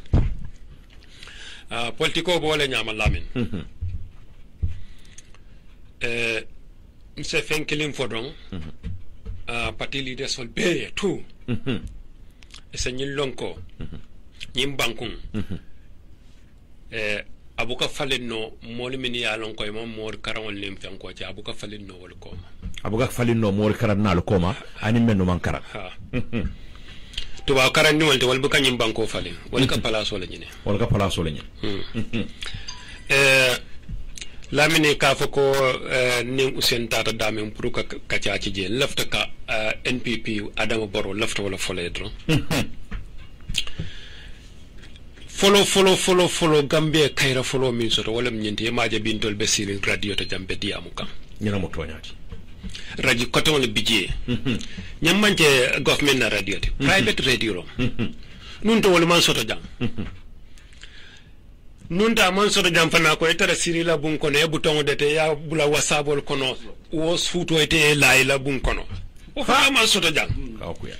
politiko bo le nyama lamin se fenkelim fodon parti leader sol be tout se ñil lonko ñim bankun abuka falenno mol min ya lonko e mom mor karawol lim fenko ci abuka falenno wol koma abuka falenno mor karanal koma ani menno man kara to ba karan ni wolde wal bu kanyim banko falen wal ka palaso la ñine wal ka palaso la ñine lamine ka fako ni Usain tata dame pour ka kacha ci je lafta ka NPP Adama Barrow lafta wala foledro follow Gambia kayra follow min soto wala ñenti maaje bintol be siri radio to jambe diamu kam ñina mo toñati radio coton le budget ñamante government na radio private radio nun to wala man soto jam nun ta man soto jam fana ko etara siri la bun kono e buton de te ya bula wasabol kono wo futo ete la bun kono o fa man soto jam ka ko ya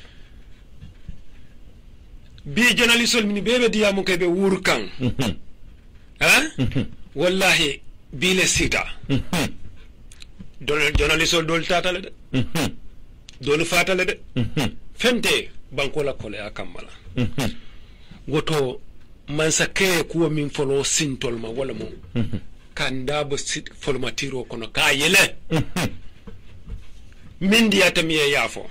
bi journaliste min bebe diamu kebe wurkan ha wallahi bi le sita journaliste dol tatale de dol fatale de fente banko la kole akamala woto man sake kuwa min folo sintol ma wala mo kanda bo sit formatiro kono ka yele min diata mi yafo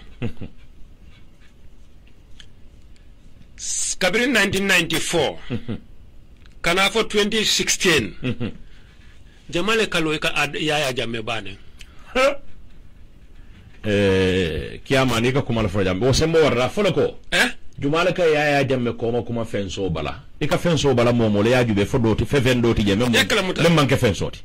kabiri 1994 kana fo 2016 jamale kalo ka yaya jamme bane kiyama ni ka kuma la fo jamme o sembo warra folo ko jumala ka yaya jamme ko ma kuma fenso bala ika fenso bala momo le yaju be fodoti fevendoti jamme mo manke fensoti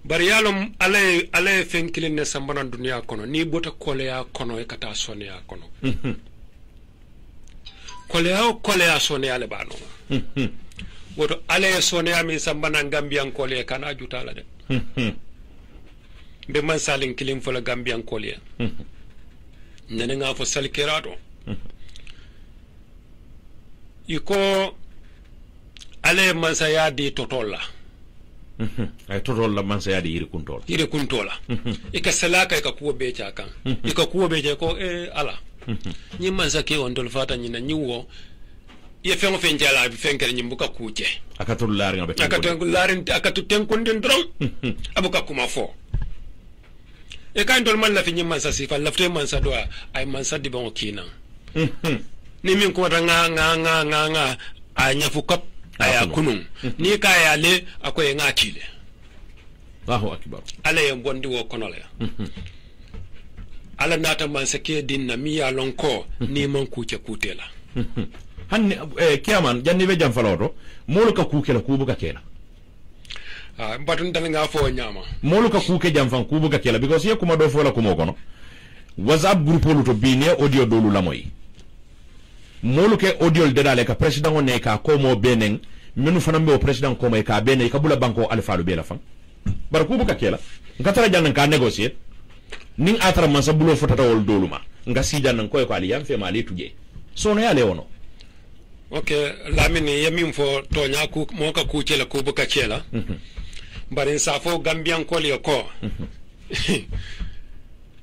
bari yalom ale fenkilin ne sambana duniya kono ni bota koleya kono e kata soneya kono koleya soneya le bano woto ale soneya mi sambana gambian kole kana jutala de be man salin kilin fola gambian kole nene nga fo salikerato iko ale mansa ya di totolla ay totolla mansa ya di iri kuntola ika salaka ika kuwa becha kan ika kuwa becha ko ala nyi mansa ke on dol fata nyina nyiwo ye fengo fenjala fenkere nyimbuka kuche akatul larin abe akatul larin akatu tenkondin dron abuka kuma fo e kan dol man la fi nyimman sa sifa lafte man sa do ay man sa di bon kina ni min ko nga a nyafu kap aya kunun ni ka ya le akoy nga tile Allahu akbar ala yam bondi wo kono le ala nata man sa ke din na mi ya lonko ni man kuche kutela hanne kiyaman janni be jam faloto molu ka kukela kubuka kela batun tan nga fo nyama molu ka kuke jam fan kubuka kela because ye kuma do fo la kuma kono whatsapp group lu to bi ne audio dolu la moy molu ke audio de dale ka president on ne ka ko mo benen menu fanam be o president ko may ka benen ka bula banko alfa do be la fan bar kubuka kela ngatara jannan ka négocier ning atara man sa bulo fotata wol doluma nga si jannan ko ko ali yam fe mali tuje sono ya le wono okay lamini yamim fo tonya ku mo ka ku cela ku buka cela bari sa fo gambian ko le ko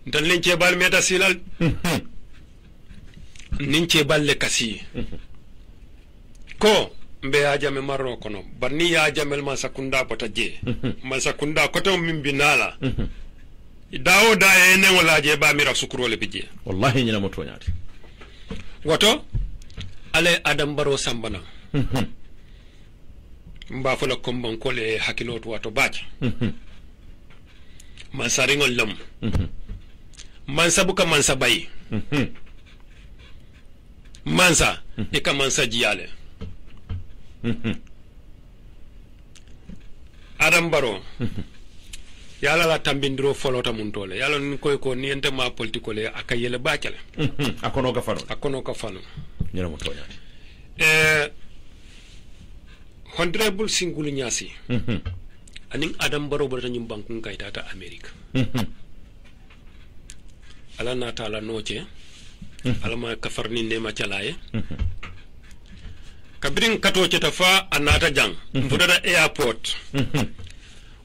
dan lince bal meta silal nince balle kasi ko mbe ya jame marro kono barni ya jamel ma sakunda bota je ma sakunda ko to min binala dawo da ene wala je ba mira sukuro le bije wallahi nyina mo toñati woto ale adam baro sambana mba fola kombon ko le hakiloto wato baaj man saringol lam man sabuka man sabay mansa e ka mansa jiyale adam baro yala la tambindiro folota mun tole yala ni koy ko ni ente ma politiko le akayele baakale akono ka fanu ñira mo toñati honorable singulu nyasi anin adam baro bata nyum bankun kaytata america ala na taala noche ala ma kafarni ne ma calaye kabirin kato ce ta fa anata jang fudada airport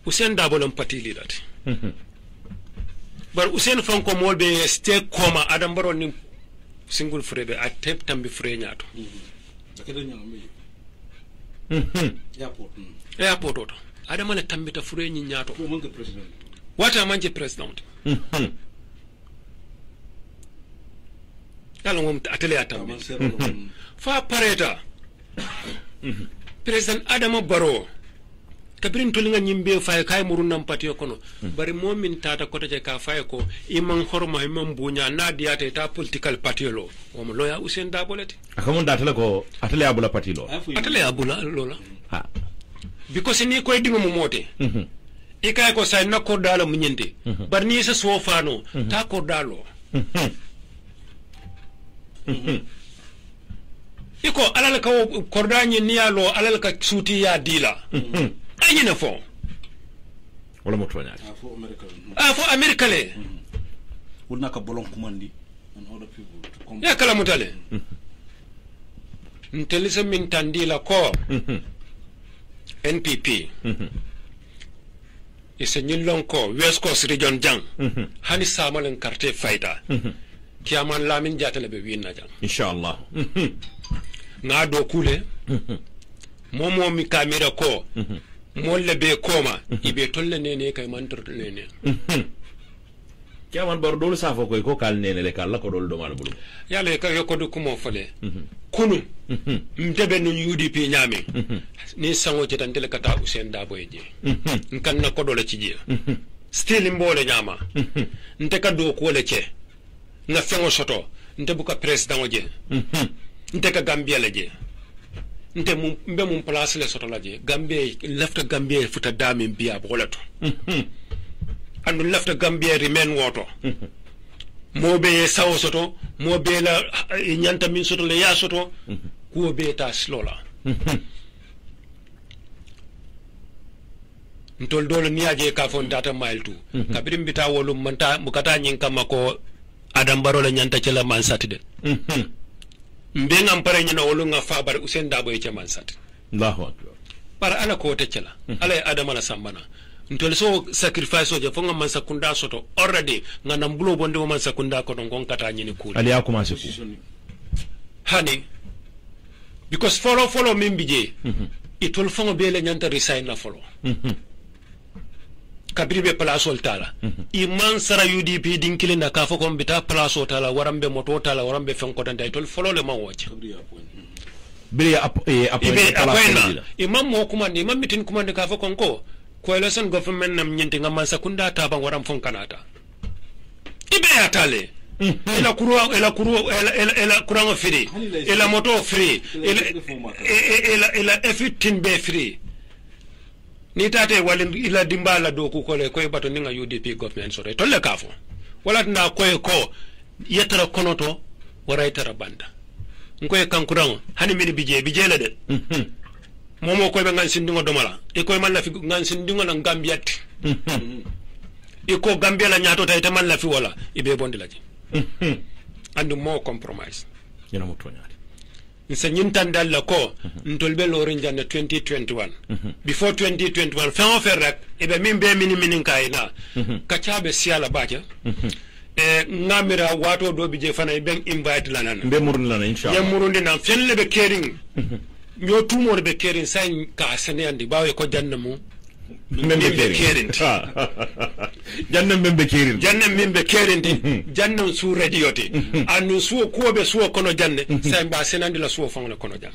usen dabolon patili dati bar usen fanko molbe ste koma adam baro ni single frebe a tep tambi fre nyaato airport oto adam le tambi ta fre nyi nyaato wata manje president yalla ngom atele atambi fa pareta president adama baro kabirin tulinga nyimbe fay kay murun nam patiyo kono bari momin tata kota je ka fay ko imam horma imam bunya na diate ta political patiyolo o mo loya usen da bolete akamon datale ko atele abula patilo atele abula lola ha because ni koy dingo mo mote e kay ko say nakko dalo mu nyende bar ni sa sofano ta ko dalo iko alal ka kordanye niyalo alal ka suti ya dila ayina fo wala mo toñati fo america le wulna ka bolon kumandi and other people to come ya kala mutale ntelisa min tandila ko NPP ise nyillon ko West Coast region jang hani samalen carte fayda kiaman lamin jatale be winna jang inshallah na do kule momo mi kamera ko molle be koma ibe tolle nene kay mantor nene kiaman bar dol safo koy ko kal nene le kala ko dol do mal bulu yale ka yo ko do kumo fale kunu mtebe no UDP nyame ni sango ci tan tele kata Usain Dabo je kan na ko dole ci je still mbole nyama nte ka do ko le ce na fengo soto nte buka president je nte ka Gambia la je nte mbe mum place le soto la je Gambia left Gambia futa dami biya bolato andu left Gambia remain woto mo be sawo soto mo be la nyanta min soto le ya soto ko be ta slola ntol dolo niaje ka fon data mile tu kabirim bita wolum manta bukata nyin kama ko Adam Barrow la nyanta ci la man satide mbe ngam pare nyina wolu nga fabar Usain Dabo e man sat Allahu akbar para ala ko te ci la ala Adam ala sambana ntol so sacrifice oje fo nga man sakunda soto already nga nambulo bonde man sakunda ko don gon kata nyini kuli ali ya commencé ko hani because follow min bije itol fo nga be le nyanta resign na follow kabiribe place ol tala iman sara UDP dinkile na ka fo ko bita place ol tala warambe moto tala warambe fen ko danda itol follow le man woje biri appoint imam mo commande imam mitin commande ka fo ko coalition government nam nyenti ngam sakunda ta ba waram fon kanata ibe atale ela kuru free ela moto free ela everything be free ni tate wal ila dimbala do ku kole koy bato ninga UDP government so to le kafo wala na koy ko yetara konoto wara yetara banda ngoy kankuran hani mini bije la de momo koy be ngan sindingo domala e koy man la fi ngan sindingo na gambiat e ko gambia la nyato tay te man la fi wala e be bondi laji and more compromise yana mutonya nse nyintan dalla ko ntolbe lorin janne 2021 before 2021 fa oferak e be min be mini kayina kachabe siala baja ngamira wato do bije fana ben invite lanan be murun lana inshallah ya murundi na fenle be kering nyo tumor be kering sai ka sene andi bawe ko jannamu membe kering jannem membe kering jannem su radio te anu su ko be su kono janne sai ba senandi la su fangla kono jam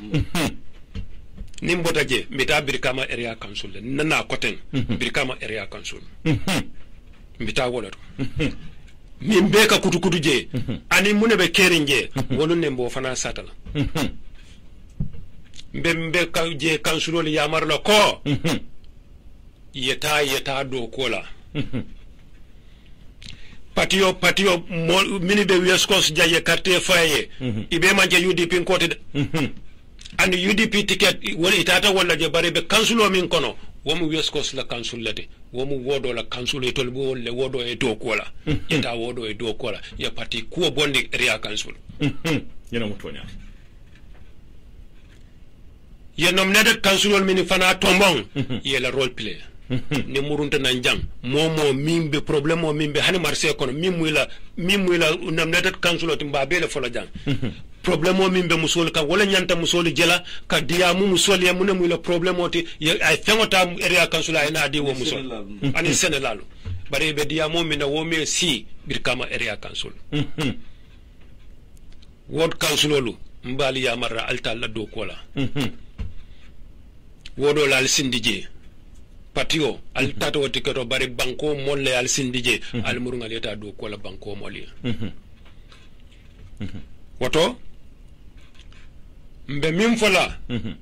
nimbota je mbita Brikama area council nana koten Brikama area council mbita wolato mimbe ka kutu je ani mune be kering je wonu nembo fana satala mbembe ka je council li yamarlo ko yeta do kola patio mini be West Coast jaye carte faye ibe manje UDP kote and UDP ticket wala itata wala je bare be council min kono womu West Coast la council lade womu wodo la council e tolbo le wodo e do kola yeta wodo e do kola ya parti ko bondi area council yana mutonya ye nominated council min fana tombong ye la role play ni murunta nan jang momo mimbe problème o mimbe hani marché kono mimmuila nominated council timba bele fola jang problème o mimbe musol ka wala nyanta musol jela ka diamu musol ya munemu ila problème o ti ay fengota area council ay na di wo musol ani senelalu bare be diamu mina wo me si Brikama area council ward council lu mbali ya marra alta la do kola wodo la sindije patio al tato wotiketo bari banko molle al sindije al murungal yeta do kola banko molle woto mbe min fola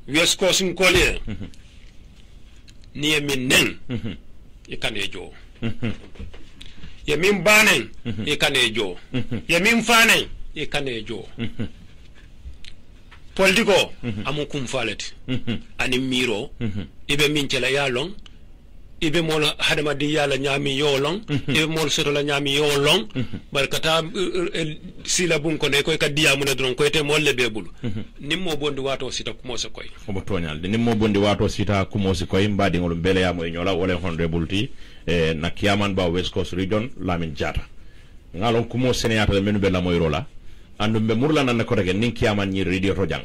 West Coast kolé ni min nen e kanejo ye min banen e kanejo ye min fanen e kanejo politiko amu kum falati ani miro ibe min cela yalong ibe mol hadama di yalla nyami yolong ibe mol soto la nyami yolong barkata sila bun ko ne koy ka diamu ne don koy te mol le bebul nimmo bondi wato sita kumo se koy obo tonyal de nimmo bondi wato sita kumo se koy mbadi ngol bele ya moy nyola wala honorable ti na kiaman ba West Coast region Lamin Jata ngalon kumo seneyata menu be la moy rola andu be murla nan ko rege nin kiaman ni radio to jang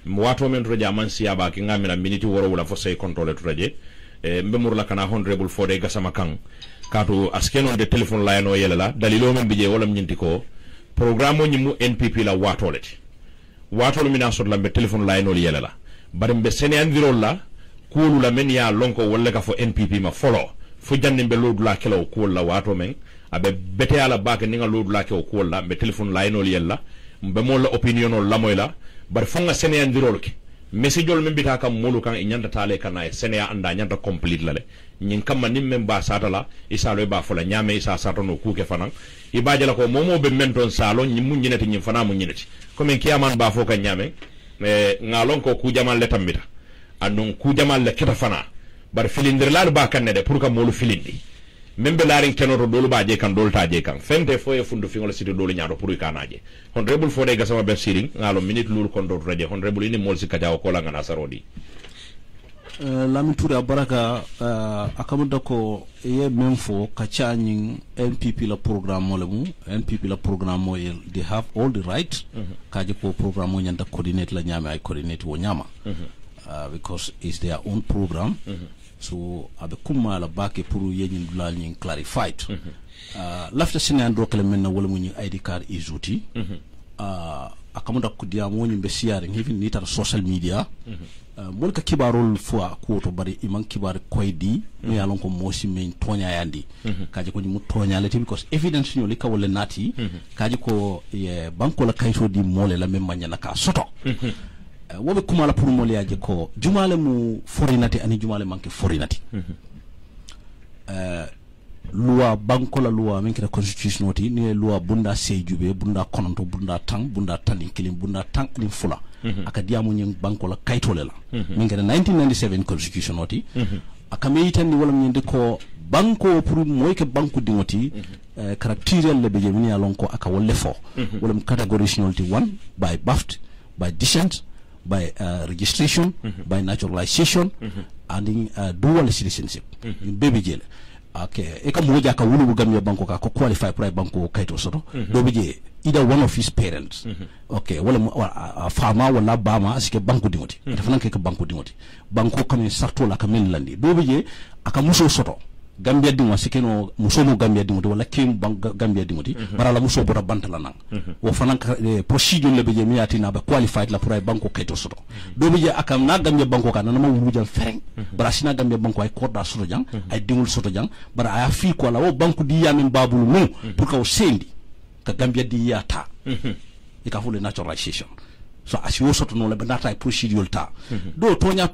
wato men to jaman siaba ki ngamina miniti woro wala fo sey contrôler to raje mbemur la kana honorable Fode Gassama kan kato askeno de telephone line o yelela dalilo men bije wala nyinti ko programme o nyimu NPP la watoleti watolo mina sot lambe telephone line o yelela bari mbe sene andirol la kulu la men ya lonko wala ka fo NPP ma follow fu janni mbe lodu la kelo ko la wato men abe bete ala baka ninga lodu la ko ko la mbe telephone line o yella mbe mo la opinion o la moy la bari fonga sene andirol ke message ol men bita kam molu kan nyanda tale kana sene ya anda nyanda complete la le nyin kam nim men ba sata la isa lo ba fola nyame isa sata no kuke fanan ibaje la ko momo be menton salo nyi mun nyinati nyi fana mun nyinati comme kiyaman ba fo kan nyame ngalon ko ku jamal le tambita andon ku jamal le kita fana bar filindir la ba kan ne de pour ka molu filindi membe larin kenoto dolu ba je kan dolu ta je kan fente fo e fundu fingol sidi dolu nyaado pour ka naje honorable Fode Gassama be siring ngalo minute lulu kon do raje honorable ini mol sikata ko la ngana sarodi Lamin Touré baraka akamuda ko ye memfo kachani NPP la programme mo lemu NPP la programme mo they have all the right kaje ko programme mo nyanda coordinate la nyama ay coordinate wo nyama because it's their own program so abe kuma la bake pour yenyin dula nyin clarified lafta sinandro kala men wala mu nyi ID card izuti akamuda ko dia mo nyi be siare ngi ni tar social media mon ka kibarol fois ko to bari iman kibar koydi mi yalon ko mosi men tonya yandi kaji ko mu tonya lati because evidence nyoli ka wala nati kaji ko ye banko la kayto di mole la mem manya naka soto wobe kuma la pour mole yaje ko jumale mu forinati ani jumale manke forinati loi banko la loi men kira constitution oti ni loi bunda sejube bunda kononto bunda tang bunda tani kilim bunda tang ni fula aka diamu nyi banko la kaytole la men kira 1997 constitution oti aka meyitandi wala nyinde ko banko pour moy ke banko dingoti caractériel le beje min yalon ko aka wolle fo wala category nationality 1 by BAFT by descent by registration by naturalization and dual citizenship baby jele okay eka moja ka wulu Gambia banko ka ko qualify pour banko kayto soto do bije either one of his parents okay wala fama wala bama asike banko dingoti dafa ke banko dingoti banko kam sarto la kam landi do bije aka muso soto Gambia dingo sikeno muso mo Gambia dingo wala kim Gambia dingo bara la muso bora bantala nang wo fanan procedure le bije mi atina ba qualified la pour banko kayto soto do bije akam na Gambia banko ka na ma wujal fereng bara sina Gambia banko ay korda soto jang ay dingul soto jang bara aya fi ko la wo banko di yamin babulu mu pour ka o sendi ka Gambia di yata e ka fule naturalization so asi wo soto no le bandata ay procedure ta do tonya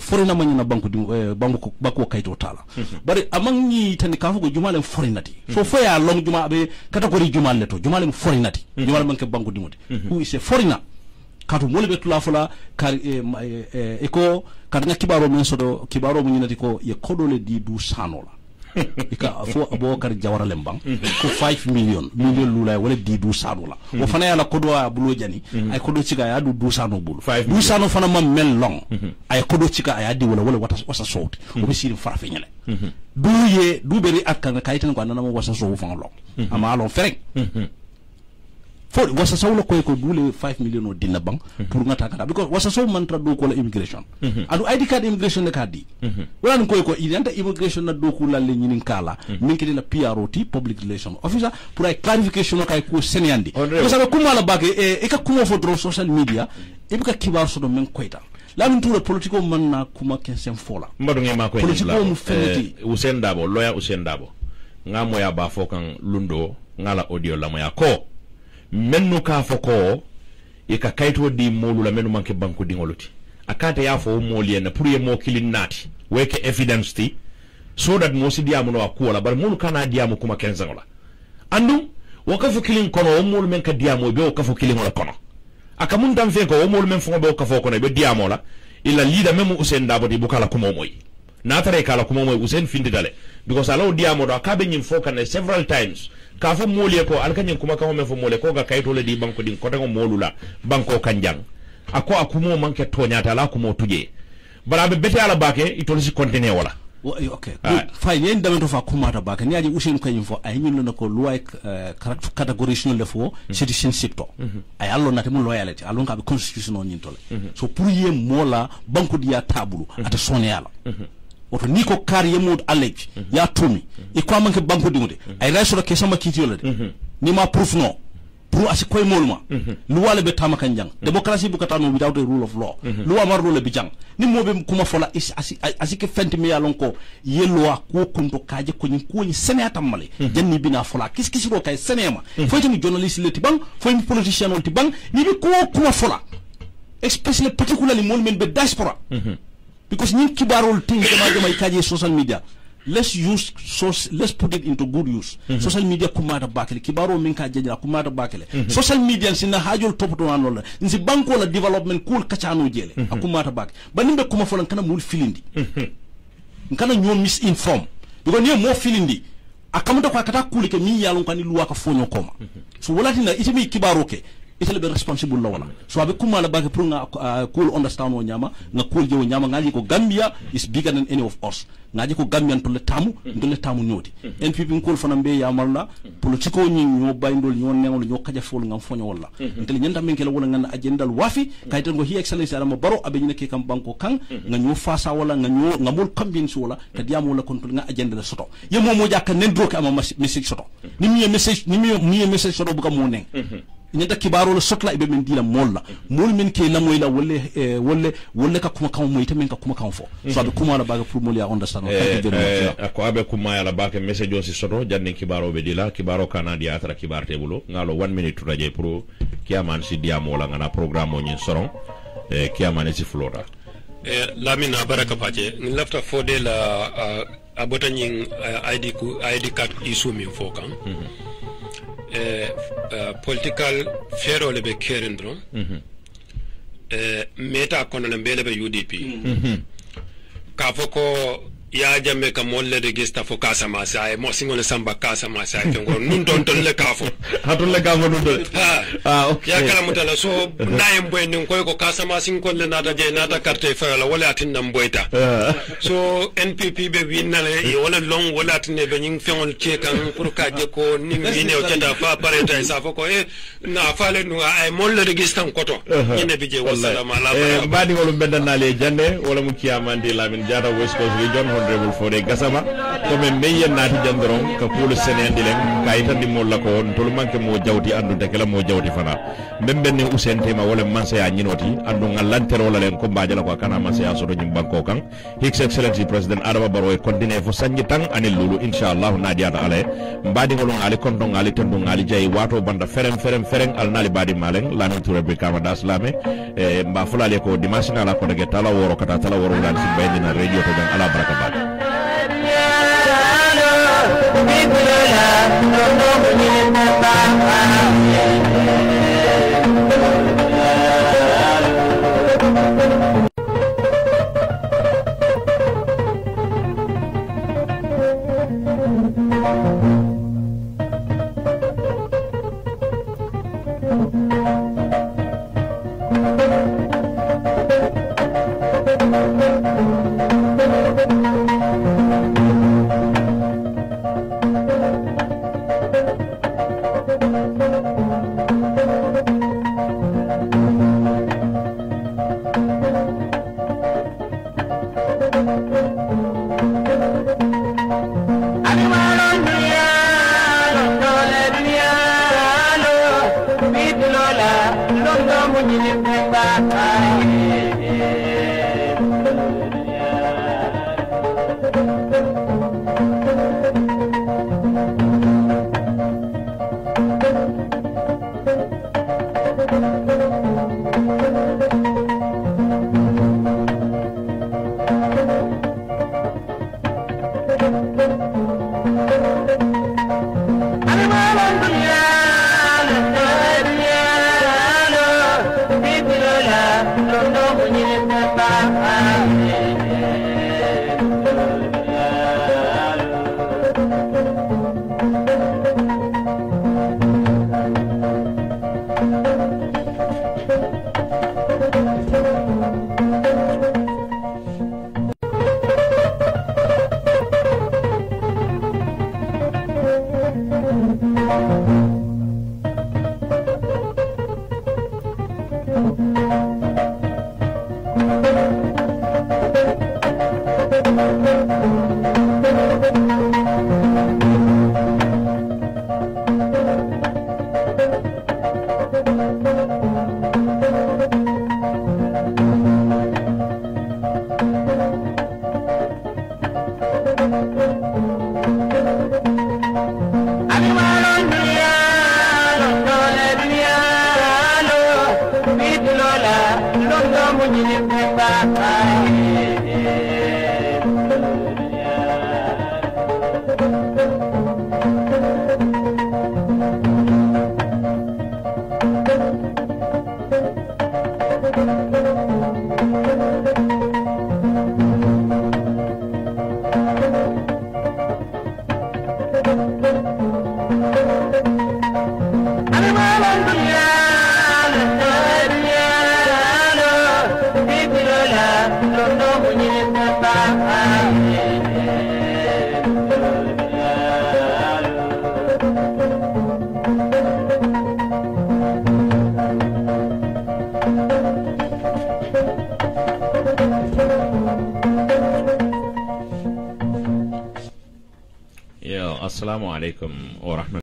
forina manyina banko di banko bako kayto tala bari amangi tan ka fugo jumale forinati so fo ya long juma be category jumale to jumale forinati jumale banko banko di ngoti who is a foreigner kato mole be tula fula kar eko kadnya kibaro men sodo kibaro mun nyinati ko ye kodole di du sanola ika fo abo kar jawara lembang ko 5 million lula wala di du sanola o fana ya la kodo bulo jani ay kodo cika ya du sano bulu du sano fana mam mel long ay kodo cika ay di wala wasa sawti o be siri farfe nyale du beri akkan kaytan ko nanama wasa so fana long ama alon ferek for wasa sawlo ko dule 5 million o dinna bang pour ngata kada because wasa saw mantra do ko la immigration adu ID card immigration ne kadi wala ko identa immigration na do ko la le nyinin kala min kidi la PROT public relation officer pour ay clarification kay ko senyandi ko sabe kuma la bage e ka kuma fo dro social media e buka kibar so do men koyta la min tour politico man na kuma kensen fola mbadu ngema ko politico mu feniti Usain Dabo lawyer Usain Dabo ngamo ya ba fo kan lundo ngala audio la moya ko mennu ka foko e ka kayto di molu la mennu manke banko dingoluti akante ya fo moli en pour ye mo kilin nati weke evidence ti so that mo si diamu no akola bar molu kana diamu kuma kenzagola andum wakafu kilin kono o molu men ka diamu be o kafu kilin wala kono aka mun tam fe ko o molu men fo be o kafu kono be diamu la illa lida memu Usain Dabo di bukala kuma moy na tare kala kuma moy Usain findi dale because allow diamu do akabe nyim fo kan several times ka fo mole ko alkanyen kuma ka men fo mole ko ga kayto le di banko din ko tango molula banko kanjang ako akumo manke tonyata la kumo tuje barabe bete ala bake itol si conteneur wala okay fine yen damen to fa kuma ta bake ni aji Usain kanyim fo ay nyin no ko loi category le fo citizenship to ay allo nati mun loyalty allo ka be constitution on nyin tole so pour yem mola banko dia tabulu ata sonne yala oto ni ko kar yemud allege ya tumi e ko manke banko dingude ay raysoro ke sama kiti yolade ni ma proof no pour asi koy molma luwa be tama kan jang democracy bu katano without the rule of law luwa mar rule bi jang ni mobe kuma fola asi ke fenti mi yalon ko yelwa ko kunto kaje ko nyin ko ni senata male janni bina fola kis ro kay senema foyti mi journalist le ti bang foyti mi politician on ti bang ni bi ko kuma fola especially particularly mol men be diaspora because nyin kibarol tin jama kaje social media let's put it into good use social media kumata bakele kibaro min ka jejra kumata bakele social media sinna hajol topoto nan wala nsi banko la development cool kachano jele akumata bak banimbe kuma folan kana mul filindi kana ñom misinform because ni mo filindi akamuta ko akata kulike mi yalon kan luwa ka fonyo koma so wala tina itimi kibaro ke itele be responsible la wala so abe kuma la bake pour nga cool understand wo nyama nga cool je wo nyama ngali ko Gambia is bigger than any of us ngaji ko Gambian to le tamu nyoti NPP cool fana be ya marla politiko nyi ño bayndol ño nengol ño kaja fol ngam fonyo wala itele nyanda men kala wala ngana agenda wafi kayten go hi excellence ala mo baro abe nyine ke kam banko kan nga ño fasa wala nga ño ngamul kambien so wala ka diamo la control nga agenda la soto yemo mo jakka nen droke ama message soto ni mi message soto bu kam mo neng ñata kibaro la sotla ibe men dila molla mol men ke lamoy la wolle ka kuma kan moy tamen ka kuma kan fo so abe kuma la baga pour mol ya understand ko abe kuma ya la baga message o si soto janni kibaro be dila kibaro kana dia atra kibar tebulo ngalo 1 minute raje pro kiaman si diamo la ngana programme o nyin soron kiaman si flora lamina baraka paje ni lafta fode la abota nyin ID card isumi fokan political fero le be kerendro meta kono le mbele be UDP ka foko ya jamme ka molle register fo kasama sa e mo singole samba kasama sa e ngo nun ton le kafo hatun le kafo nun do okay ya kala mutala so naye mboy nin koy ko kasama singol le nata je nata carte fala wala atin nam boyta so NPP be winale e wala long wala atin be nying fengol che kan pour ka je ko nim ni o tanda fa pareta sa fo ko e na fale no ay molle register koto nyine bi je wassalama ala badi wala bedana le jande wala mu kiyamande lamin jara West Coast region honorable Fode Gassama ko men meyen naati jandoron ka kulu senendi len kay tan di molla ko tol manke mo jawti andu de kala mo jawti fana memben ne usente ma wala manse ya nyinoti andu ngallantero la len ko mbaaje la ko kana manse ya sodo nyim banko kan his excellency president Adama Barrow continue fo sanji tan anil lulu inshallah nadiata ale mbadi ngolon ali kon don ali tendo ngali jay wato banda fereng al nali badi malen la non tour be kamada islame mba fulale ko dimanche ngala ko daga tala woro kata tala woro lan si bayndina radio to dan ala baraka ba Assalamu alaikum wa rahmatullahi